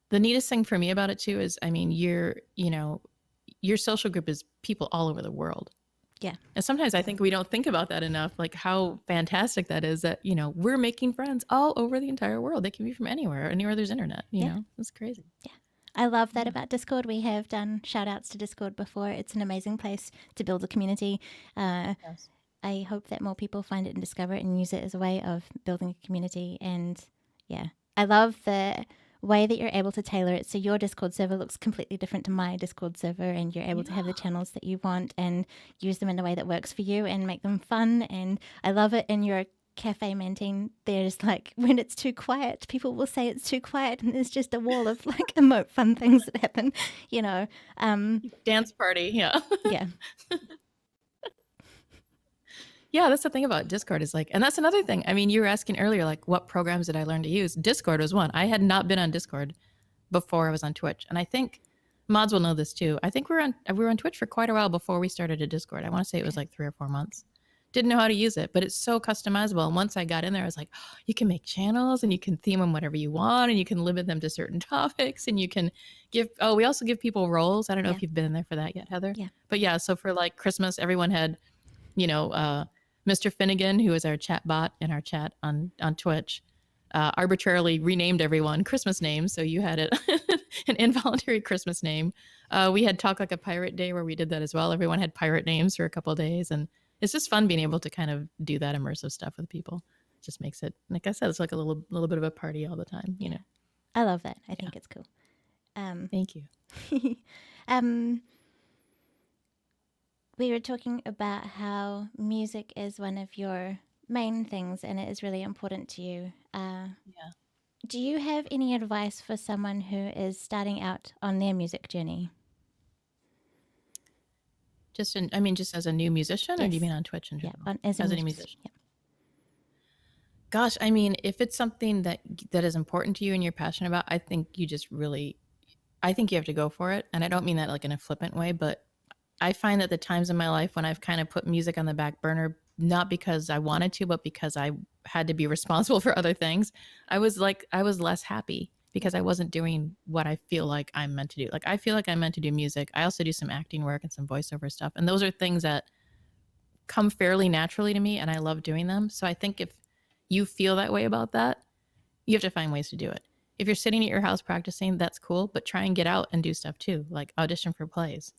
the neatest thing for me about it too is, I mean, your social group is people all over the world. Yeah. And sometimes I think we don't think about that enough, like how fantastic that is that, we're making friends all over the entire world. They can be from anywhere there's internet, you know, it's crazy. Yeah. I love that about Discord. We have done shout outs to Discord before. It's an amazing place to build a community. Yes. I hope that more people find it and discover it and use it as a way of building a community. And yeah, I love the way that you're able to tailor it so your Discord server looks completely different to my Discord server, and you're able to have the channels that you want and use them in a way that works for you and make them fun. And I love it in your Cafe Mantine. There's like, when it's too quiet, people will say it's too quiet, and there's just a wall of like emote fun things that happen, Dance party, yeah. Yeah. Yeah, that's the thing about Discord is like, and that's another thing. I mean, you were asking earlier, like, what programs did I learn to use? Discord was one. I had not been on Discord before I was on Twitch, and I think mods will know this too. I think we were on Twitch for quite a while before we started a Discord. I want to say it was like 3 or 4 months. Didn't know how to use it, but it's so customizable. And once I got in there, I was like, oh, you can make channels and you can theme them whatever you want, and you can limit them to certain topics, and you can we also give people roles. I don't know if you've been in there for that yet, Heather. Yeah. But yeah, so for like Christmas, everyone had, Mr. Finnegan, who is our chat bot in our chat on Twitch, arbitrarily renamed everyone Christmas names. So you had an involuntary Christmas name. We had Talk Like a Pirate Day where we did that as well. Everyone had pirate names for a couple of days. And it's just fun being able to kind of do that immersive stuff with people. It just makes it, like I said, it's like a little bit of a party all the time, I love that. I think it's cool. Thank you. We were talking about how music is one of your main things and it is really important to you. Do you have any advice for someone who is starting out on their music journey? Just as a new musician, or do you mean on Twitch in general? Yeah, as a new musician. Yeah. Gosh, I mean, if it's something that is important to you and you're passionate about, I think you have to go for it. And I don't mean that like in a flippant way, but I find that the times in my life when I've kind of put music on the back burner, not because I wanted to, but because I had to be responsible for other things, I was less happy because I wasn't doing what I feel like I'm meant to do. Like I feel like I'm meant to do music. I also do some acting work and some voiceover stuff. And those are things that come fairly naturally to me and I love doing them. So I think if you feel that way about that, you have to find ways to do it. If you're sitting at your house practicing, that's cool, but try and get out and do stuff too, like audition for plays.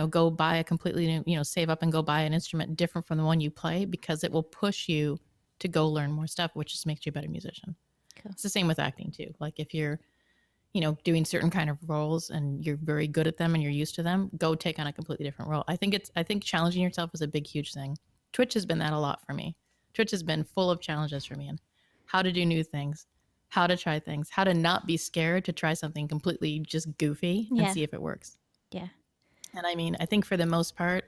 Go buy a completely new, save up and go buy an instrument different from the one you play because it will push you to go learn more stuff, which just makes you a better musician. Cool. It's the same with acting too. Like if you're, doing certain kind of roles and you're very good at them and you're used to them, go take on a completely different role. I think challenging yourself is a big, huge thing. Twitch has been that a lot for me. Twitch has been full of challenges for me and how to do new things, how to try things, how to not be scared to try something completely just goofy and Yeah. see if it works. Yeah. And I mean, I think for the most part,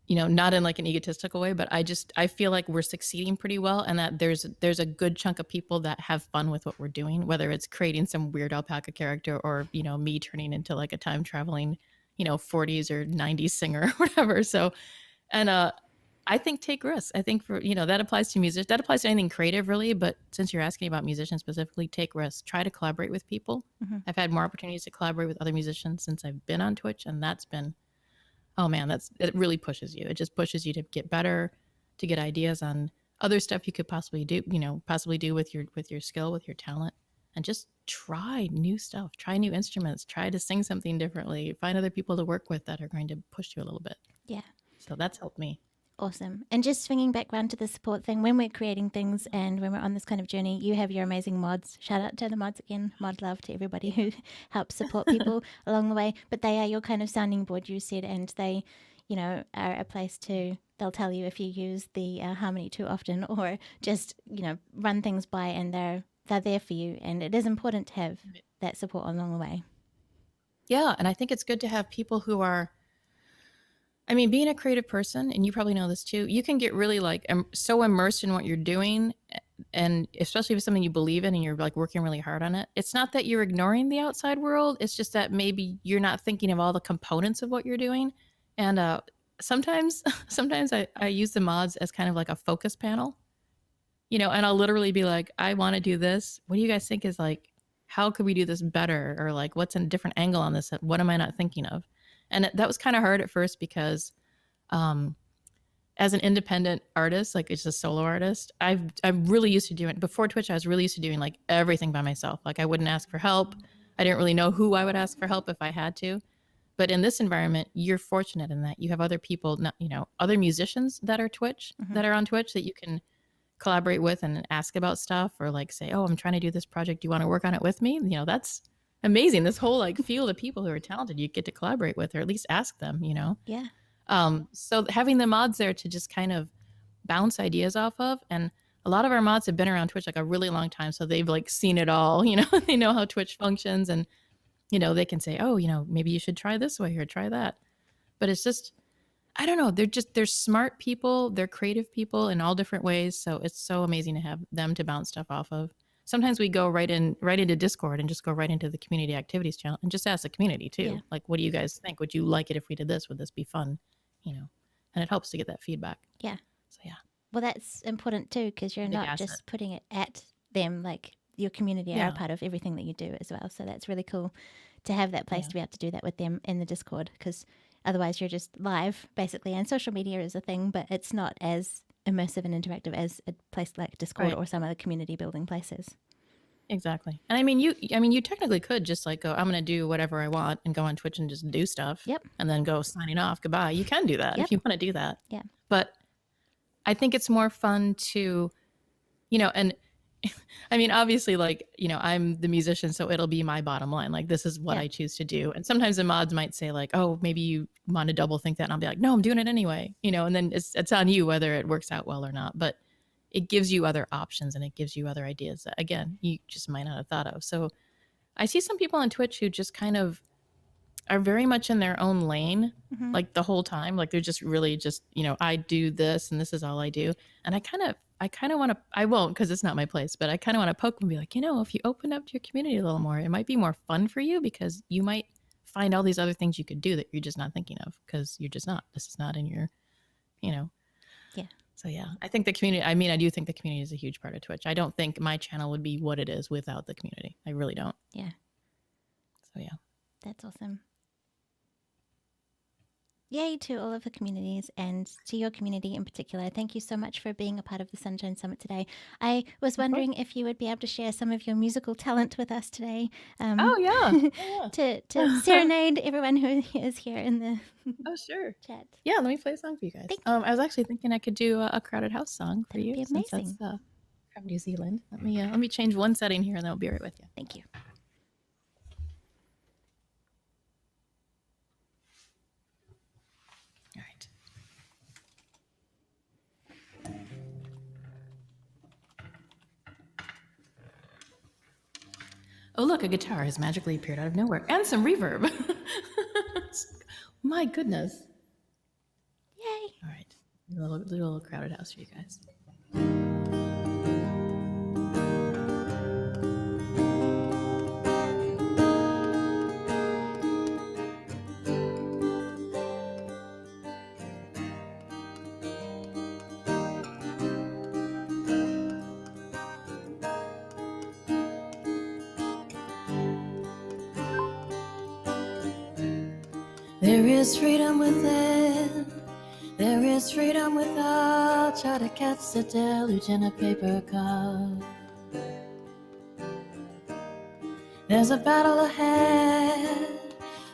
not in like an egotistical way, but I feel like we're succeeding pretty well and that there's a good chunk of people that have fun with what we're doing, whether it's creating some weird alpaca character or, me turning into like a time traveling, 40s or 90s singer or whatever. So, and I think take risks. I think for, that applies to music. That applies to anything creative really. But since you're asking about musicians specifically, take risks. Try to collaborate with people. Mm-hmm. I've had more opportunities to collaborate with other musicians since I've been on Twitch. And that's been, oh man, it really pushes you. It just pushes you to get better, to get ideas on other stuff you could possibly do, with your skill, with your talent. And just try new stuff, try new instruments, try to sing something differently, find other people to work with that are going to push you a little bit. Yeah. So that's helped me. Awesome. And just swinging back round to the support thing, when we're creating things and when we're on this kind of journey, you have your amazing mods. Shout out to the mods again. Mod love to everybody who helps support people along the way. But they are your kind of sounding board, you said, and they, are a place they'll tell you if you use the harmony too often or just, run things by and they're there for you. And it is important to have that support along the way. Yeah. And I think it's good to have people who are, being a creative person, and you probably know this too, you can get really like so immersed in what you're doing. And especially if it's something you believe in and you're like working really hard on it, it's not that you're ignoring the outside world. It's just that maybe you're not thinking of all the components of what you're doing. And sometimes I use the mods as kind of like a focus panel, and I'll literally be like, I want to do this. What do you guys think is like, how could we do this better? Or like, what's a different angle on this? What am I not thinking of? And that was kind of hard at first because as an independent artist, like it's a solo artist, I'm really used to doing, before Twitch, I was really used to doing like everything by myself. Like I wouldn't ask for help. I didn't really know who I would ask for help if I had to. But in this environment, you're fortunate in that you have other people, not, other musicians that are that are on Twitch that you can collaborate with and ask about stuff or like say, oh, I'm trying to do this project. Do you want to work on it with me? That's amazing. This whole like field of people who are talented, you get to collaborate with or at least ask them, Yeah. So having the mods there to just kind of bounce ideas off of, and a lot of our mods have been around Twitch like a really long time, so they've like seen it all, they know how Twitch functions, and they can say, oh, maybe you should try this way or try that. But it's just, I don't know, they're smart people, they're creative people in all different ways, so it's so amazing to have them to bounce stuff off of. Sometimes we go right into Discord and just go right into the community activities channel and just ask the community too. Yeah. Like, what do you guys think? Would you like it if we did this? Would this be fun? And it helps to get that feedback. Yeah. So yeah. Well, that's important too because you're not asset. just putting it at them. Like your community are a part of everything that you do as well. So that's really cool to have that place to be able to do that with them in the Discord because otherwise you're just live basically. And social media is a thing, but it's not as immersive and interactive as a place like Discord or some other community building places. Exactly. And you technically could just like go, I'm going to do whatever I want and go on Twitch and just do stuff. Yep. And then go signing off. Goodbye. You can do that if you want to do that. Yeah. But I think it's more fun to, and obviously like, I'm the musician, so it'll be my bottom line. Like this is what I choose to do. And sometimes the mods might say like, oh, maybe you want to double think that. And I'll be like, no, I'm doing it anyway. And then it's on you whether it works out well or not. But it gives you other options and it gives you other ideas that, again, you just might not have thought of. So I see some people on Twitch who just kind of are very much in their own lane, like the whole time. Like they're just really just, I do this and this is all I do. And I kind of want to, I won't because it's not my place, but I kind of want to poke and be like, if you open up to your community a little more, it might be more fun for you because you might find all these other things you could do that you're just not thinking of because you're just not, this is not in your, Yeah. So yeah, I think the community, I mean, I do think the community is a huge part of Twitch. I don't think my channel would be what it is without the community. I really don't. Yeah. So yeah. That's awesome. Yay to all of the communities and to your community in particular. Thank you so much for being a part of the Sunshine Summit today. I was wondering if you would be able to share some of your musical talent with us today. Oh yeah. To serenade everyone who is here in the Oh sure. chat. Yeah, let me play a song for you guys. Thank you. I was actually thinking I could do a Crowded House song for That would you be since that's amazing. from New Zealand. Let me change one setting here and then I'll be right with you. Thank you. All right. Oh, look, a guitar has magically appeared out of nowhere and some reverb. My goodness. Yay. All right. A little Crowded House for you guys. There is freedom within. There is freedom without. Try to catch the deluge in a paper cup. There's a battle ahead.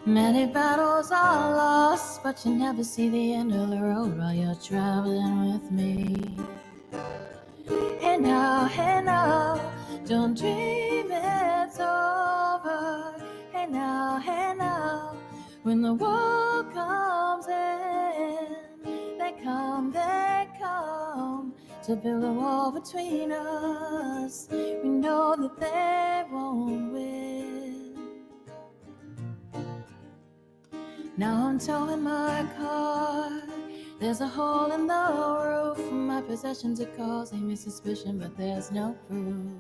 Many battles are lost, but you never see the end of the road while you're traveling with me. Hey now, don't dream it's over. Hey now, when the war comes in, they come to build a wall between us. We know that they won't win. Now I'm towing my car. There's a hole in the roof. My possessions are causing me suspicion, but there's no proof.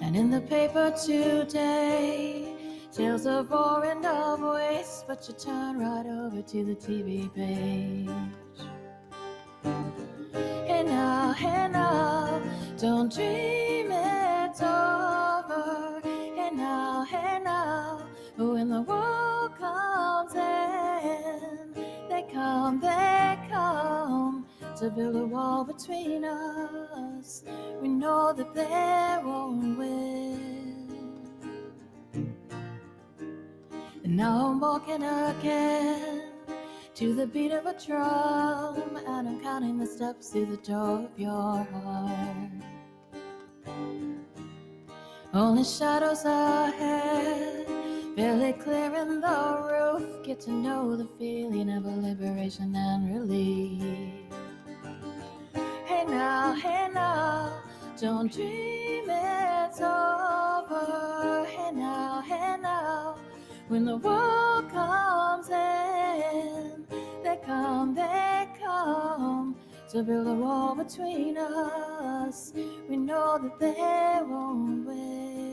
And in the paper today, tales of war and of waste, but you turn right over to the TV page. Hey now, don't dream it's over. Hey now, when the world comes in, they come to build a wall between us. We know that they won't win. And now I'm walking again to the beat of a drum, and I'm counting the steps through the door of your heart. Only shadows ahead, barely clearing the roof. Get to know the feeling of a liberation and relief. Hey now, don't dream it's over. Hey now, when the world comes in, they come to build a wall between us. We know that they won't win.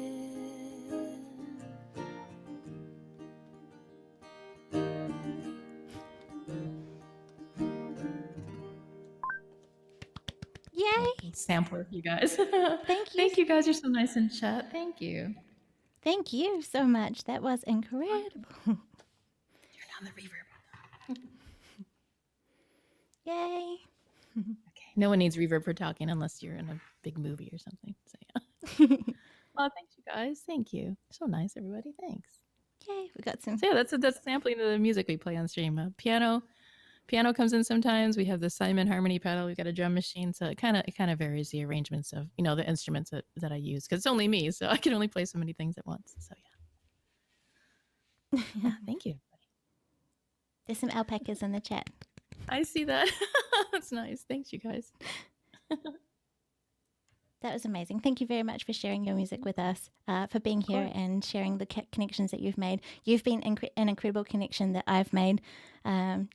Yay. Sampler, you guys. Thank you. Thank you guys. You're so nice in chat. Thank you. Thank you so much. That was incredible. Turn down the reverb. Yay. Okay. No one needs reverb for talking unless you're in a big movie or something. So yeah. Well, thanks you guys. Thank you. So nice, everybody. Thanks. Yay. We got some. So yeah, that's sampling the music we play on stream. Piano comes in sometimes. We have the Simon harmony pedal. We've got a drum machine, so it kind of varies the arrangements of the instruments that I use, because it's only me, so I can only play so many things at once. So yeah, thank you. There's some alpacas in the chat. I see that. That's nice. Thanks, you guys. That was amazing. Thank you very much for sharing your music with us, for being here and sharing the connections that you've made. You've been an incredible connection that I've made,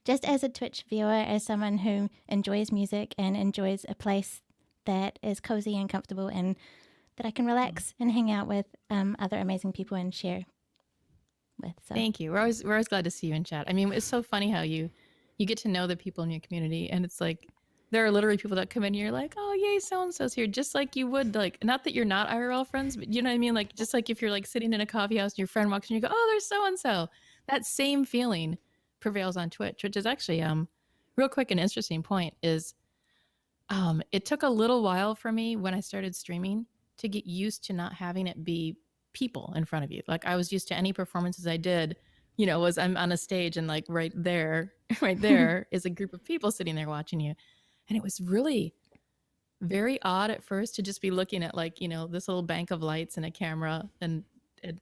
just as a Twitch viewer, as someone who enjoys music and enjoys a place that is cozy and comfortable and that I can relax and hang out with other amazing people and share with. So. Thank you. We're always glad to see you in chat. I mean, it's so funny how you you get to know the people in your community, and it's like there are literally people that come in and you're like, oh yay, so and so's here, just like you would, like, not that you're not IRL friends, but you know what I mean, like just like if you're like sitting in a coffee house and your friend walks in, you go, oh, there's so and so. That same feeling prevails on Twitch, which is actually real quick, an interesting point is it took a little while for me when I started streaming to get used to not having it be people in front of you. Like I was used to any performances I did, was I'm on a stage and like right there, right there is a group of people sitting there watching you. And it was really very odd at first to just be looking at like, this little bank of lights and a camera and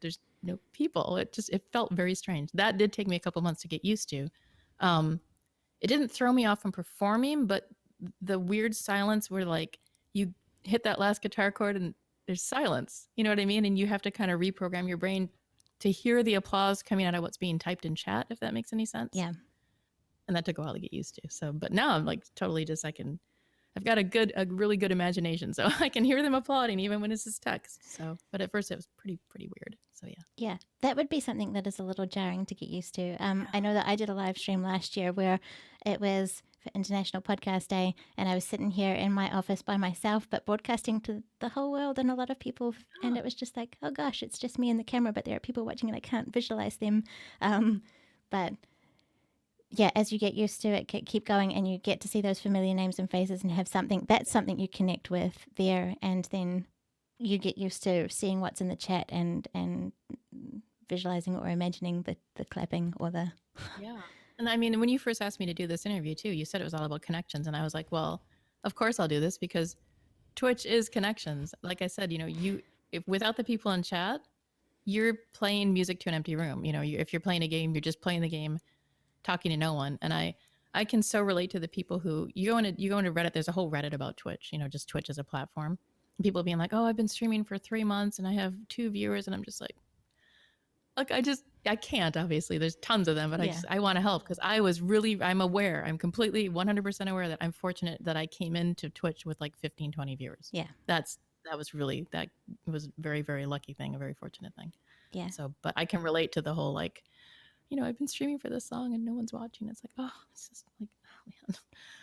there's no people. It felt very strange. That did take me a couple months to get used to. Um, it didn't throw me off from performing, but the weird silence where like you hit that last guitar chord and there's silence, you know what I mean? And you have to kind of reprogram your brain to hear the applause coming out of what's being typed in chat, if that makes any sense. Yeah. And that took a while to get used to. So, but now I'm like totally just, I've got a really good imagination. So I can hear them applauding even when it's just text. So, but at first it was pretty weird. So yeah. Yeah, that would be something that is a little jarring to get used to. I know that I did a live stream last year where it was for International Podcast Day, and I was sitting here in my office by myself, but broadcasting to the whole world and a lot of people. And it was just like, oh gosh, it's just me and the camera, but there are people watching and I can't visualize them. But yeah, as you get used to it, keep going, and you get to see those familiar names and faces and have something you connect with there, and then you get used to seeing what's in the chat and visualizing or imagining the clapping or the yeah. And I mean, when you first asked me to do this interview too, you said it was all about connections, and I was like, well, of course I'll do this because Twitch is connections. Like I said, if without the people in chat, you're playing music to an empty room. If you're playing a game, you're just playing the game, talking to no one. And I can so relate to the people who you go into Reddit. There's a whole Reddit about Twitch, just Twitch as a platform. And people being like, oh, I've been streaming for 3 months and I have 2 viewers. And I'm just like I can't, obviously there's tons of them, but I want to help because I'm aware, I'm completely 100% aware that I'm fortunate that I came into Twitch with like 15, 20 viewers. Yeah. That was very, very lucky thing, a very fortunate thing. Yeah. So, but I can relate to the whole, like, I've been streaming for this song and no one's watching. It's like, oh, it's just like, oh man,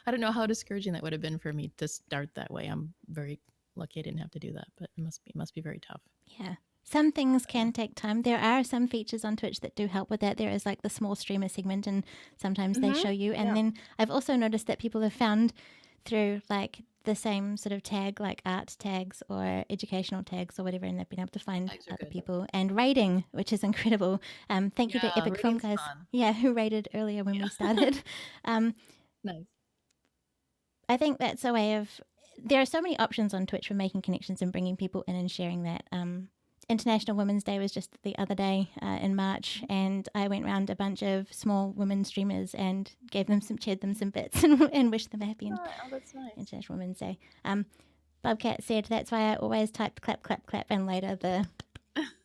I don't know how discouraging that would have been for me to start that way. I'm very lucky I didn't have to do that, but it must be very tough. Yeah. Some things can take time. There are some features on Twitch that do help with that. There is like the small streamer segment, and sometimes they show you. And then I've also noticed that people have found through like the same sort of tag, like art tags or educational tags or whatever, and they've been able to find other people. And rating, which is incredible. Thank you to Epic Film Guys, who rated earlier when we started. Nice. I think that's a way of. There are so many options on Twitch for making connections and bringing people in and sharing that. International Women's Day was just the other day in March, and I went around a bunch of small women streamers and cheered them some bits and wished them a happy that's nice. International Women's Day. Bobcat said that's why I always typed clap, clap, clap, and later the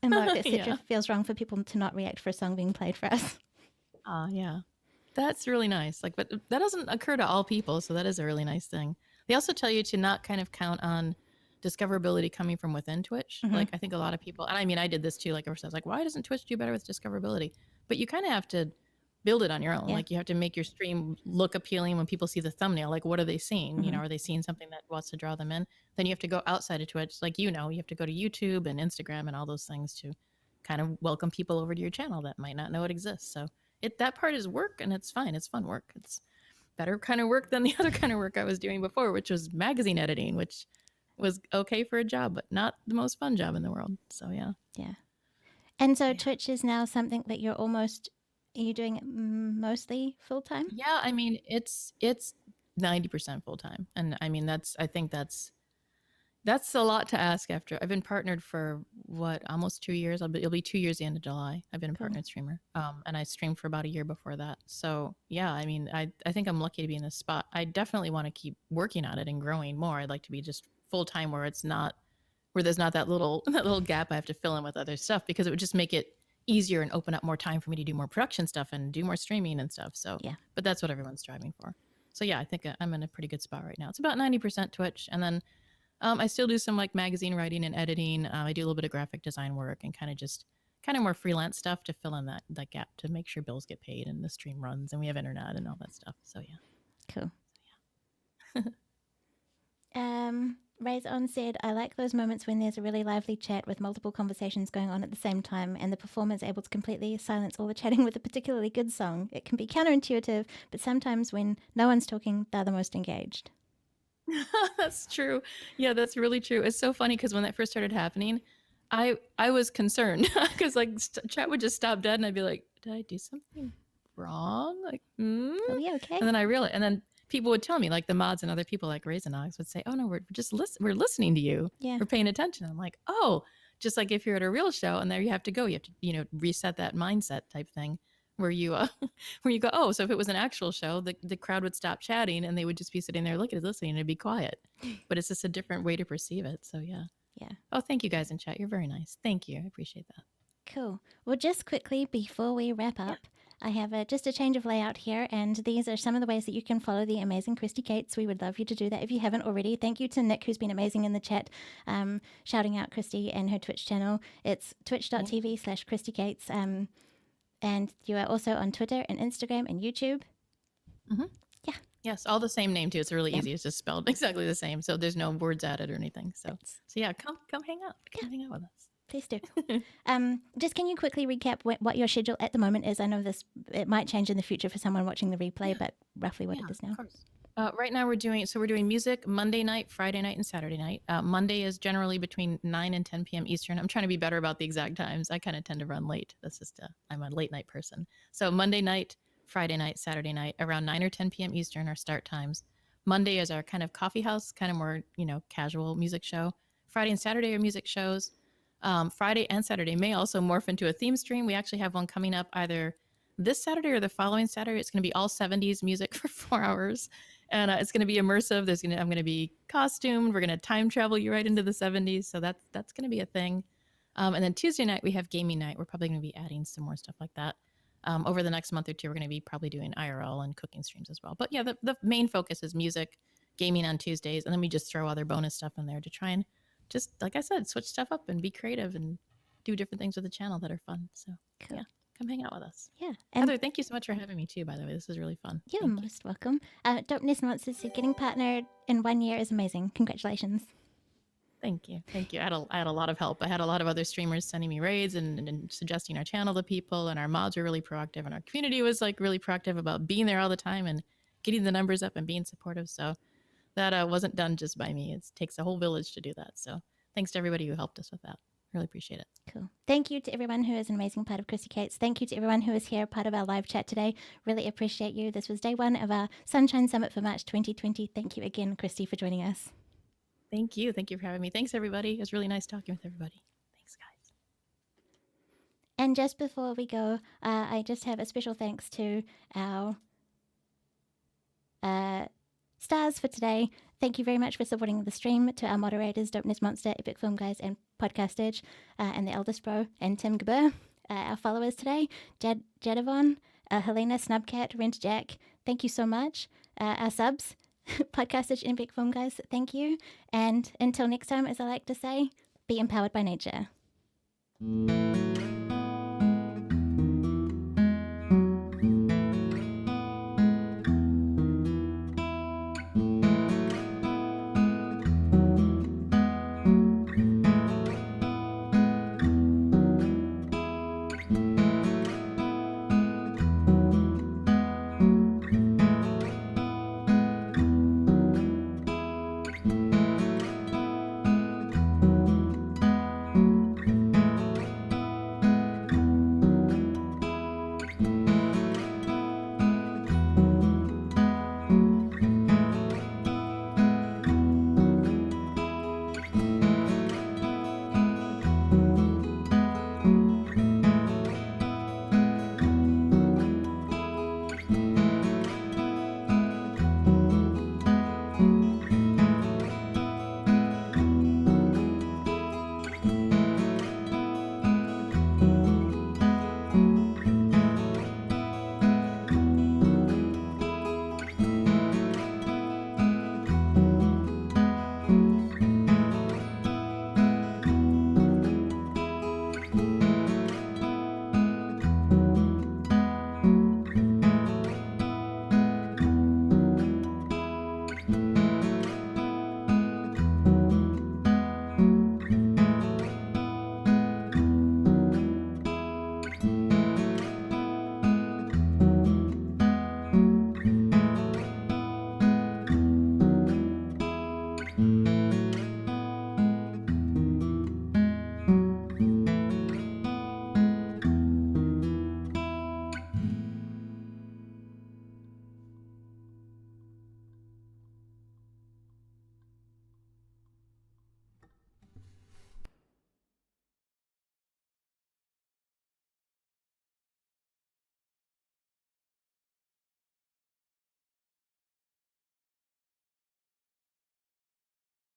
emote, etc. Feels wrong for people to not react for a song being played for us. Yeah. That's really nice. Like, but that doesn't occur to all people, so that is a really nice thing. They also tell you to not kind of count on discoverability coming from within Twitch. Like, I think a lot of people, and I mean, I did this too, like I was like, why doesn't Twitch do better with discoverability? But you kind of have to build it on your own. Like, you have to make your stream look appealing when people see the thumbnail. Like, what are they seeing? Are they seeing something that wants to draw them in? Then you have to go outside of Twitch. Like, you have to go to YouTube and Instagram and all those things to kind of welcome people over to your channel that might not know it exists. So that part is work, and it's fine. It's fun work. It's better kind of work than the other kind of work I was doing before, which was magazine editing, which was okay for a job, but not the most fun job in the world. So yeah. And so Twitch is now something that are you doing it mostly full time? Yeah, I mean, it's 90% full time, and I mean I think that's a lot to ask after I've been partnered for almost 2 years. It'll be 2 years the end of July. I've been a partnered streamer, and I streamed for about a year before that. So yeah, I mean, I think I'm lucky to be in this spot. I definitely want to keep working on it and growing more. I'd like to be just full time where there's not that little gap I have to fill in with other stuff, because it would just make it easier and open up more time for me to do more production stuff and do more streaming and stuff. So yeah, but that's what everyone's striving for. So yeah, I think I'm in a pretty good spot right now. It's about 90% Twitch, and then I still do some like magazine writing and editing. I do a little bit of graphic design work and kind of just kind of more freelance stuff to fill in that gap to make sure bills get paid and the stream runs and we have internet and all that stuff. So yeah. Cool. Ray's on said, I like those moments when there's a really lively chat with multiple conversations going on at the same time and the performer is able to completely silence all the chatting with a particularly good song. It can be counterintuitive, but sometimes when no one's talking, they're the most engaged. That's true. Yeah, that's really true. It's so funny because when that first started happening, I was concerned because like chat would just stop dead and I'd be like, did I do something wrong? Like, Are we okay? And then I realized, and then people would tell me, like the mods and other people like Raisinox would say, oh no, we're just we're listening to you. Yeah. We're paying attention. I'm like, oh, just like if you're at a real show and there you have to go, you have to, reset that mindset type thing where you where you go, oh, so if it was an actual show, the crowd would stop chatting and they would just be sitting there looking, listening, and it'd be quiet. But it's just a different way to perceive it. So yeah. Yeah. Oh, thank you guys in chat. You're very nice. Thank you. I appreciate that. Cool. Well, just quickly before we wrap up, I have just a change of layout here, and these are some of the ways that you can follow the amazing Kristi Kates. We would love you to do that if you haven't already. Thank you to Nick, who's been amazing in the chat, shouting out Kristi and her Twitch channel. It's twitch.tv/Kristi Kates. And you are also on Twitter and Instagram and YouTube. Mm-hmm. Yeah. Yes, all the same name too. It's really easy. It's just spelled exactly the same. So there's no words added or anything. So yeah, come hang out. Come hang out with us. Please do. Just can you quickly recap what your schedule at the moment is? I know it might change in the future for someone watching the replay, but roughly what it is now. Of course. Right now we're doing music Monday night, Friday night, and Saturday night. Monday is generally between 9 and 10 p.m. Eastern. I'm trying to be better about the exact times. I kind of tend to run late. That's just I'm a late night person. So Monday night, Friday night, Saturday night, around 9 or 10 p.m. Eastern are start times. Monday is our kind of coffee house, kind of more, casual music show. Friday and Saturday are music shows. Friday and Saturday may also morph into a theme stream. We actually have one coming up either this Saturday or the following Saturday. It's going to be all 70s music for 4 hours. And it's going to be immersive. I'm going to be costumed. We're going to time travel you right into the 70s. So that's going to be a thing. And then Tuesday night, we have gaming night. We're probably going to be adding some more stuff like that. Over the next month or two, we're going to be probably doing IRL and cooking streams as well. But yeah, the main focus is music, gaming on Tuesdays. And then we just throw other bonus stuff in there to try and just, like I said, switch stuff up and be creative and do different things with the channel that are fun. So cool. Yeah. Come hang out with us. Yeah. And Heather, thank you so much for having me too, by the way. This is really fun. You're most welcome. Dopeness Monsters said getting partnered in 1 year is amazing. Congratulations. Thank you. I had a lot of help. I had a lot of other streamers sending me raids and suggesting our channel to people, and our mods were really proactive, and our community was like really proactive about being there all the time and getting the numbers up and being supportive. So that wasn't done just by me. It takes a whole village to do that. So thanks to everybody who helped us with that. Really appreciate it. Cool. Thank you to everyone who is an amazing part of Kristi Kates. Thank you to everyone who is here, part of our live chat today. Really appreciate you. This was day one of our Sunshine Summit for March 2020. Thank you again, Kristi, for joining us. Thank you. Thank you for having me. Thanks, everybody. It was really nice talking with everybody. Thanks, guys. And just before we go, I just have a special thanks to our stars for today. Thank you very much for supporting the stream, to our moderators, Dopeness Monster, Epic Film Guys, and Podcast Edge, and the Eldest Bro, and Tim Gabur. Our followers today, Jedavon, Helena, Snubcat, Rent Jack, thank you so much. Our subs, Podcast Edge and Epic Film Guys, thank you. And until next time, as I like to say, be empowered by nature.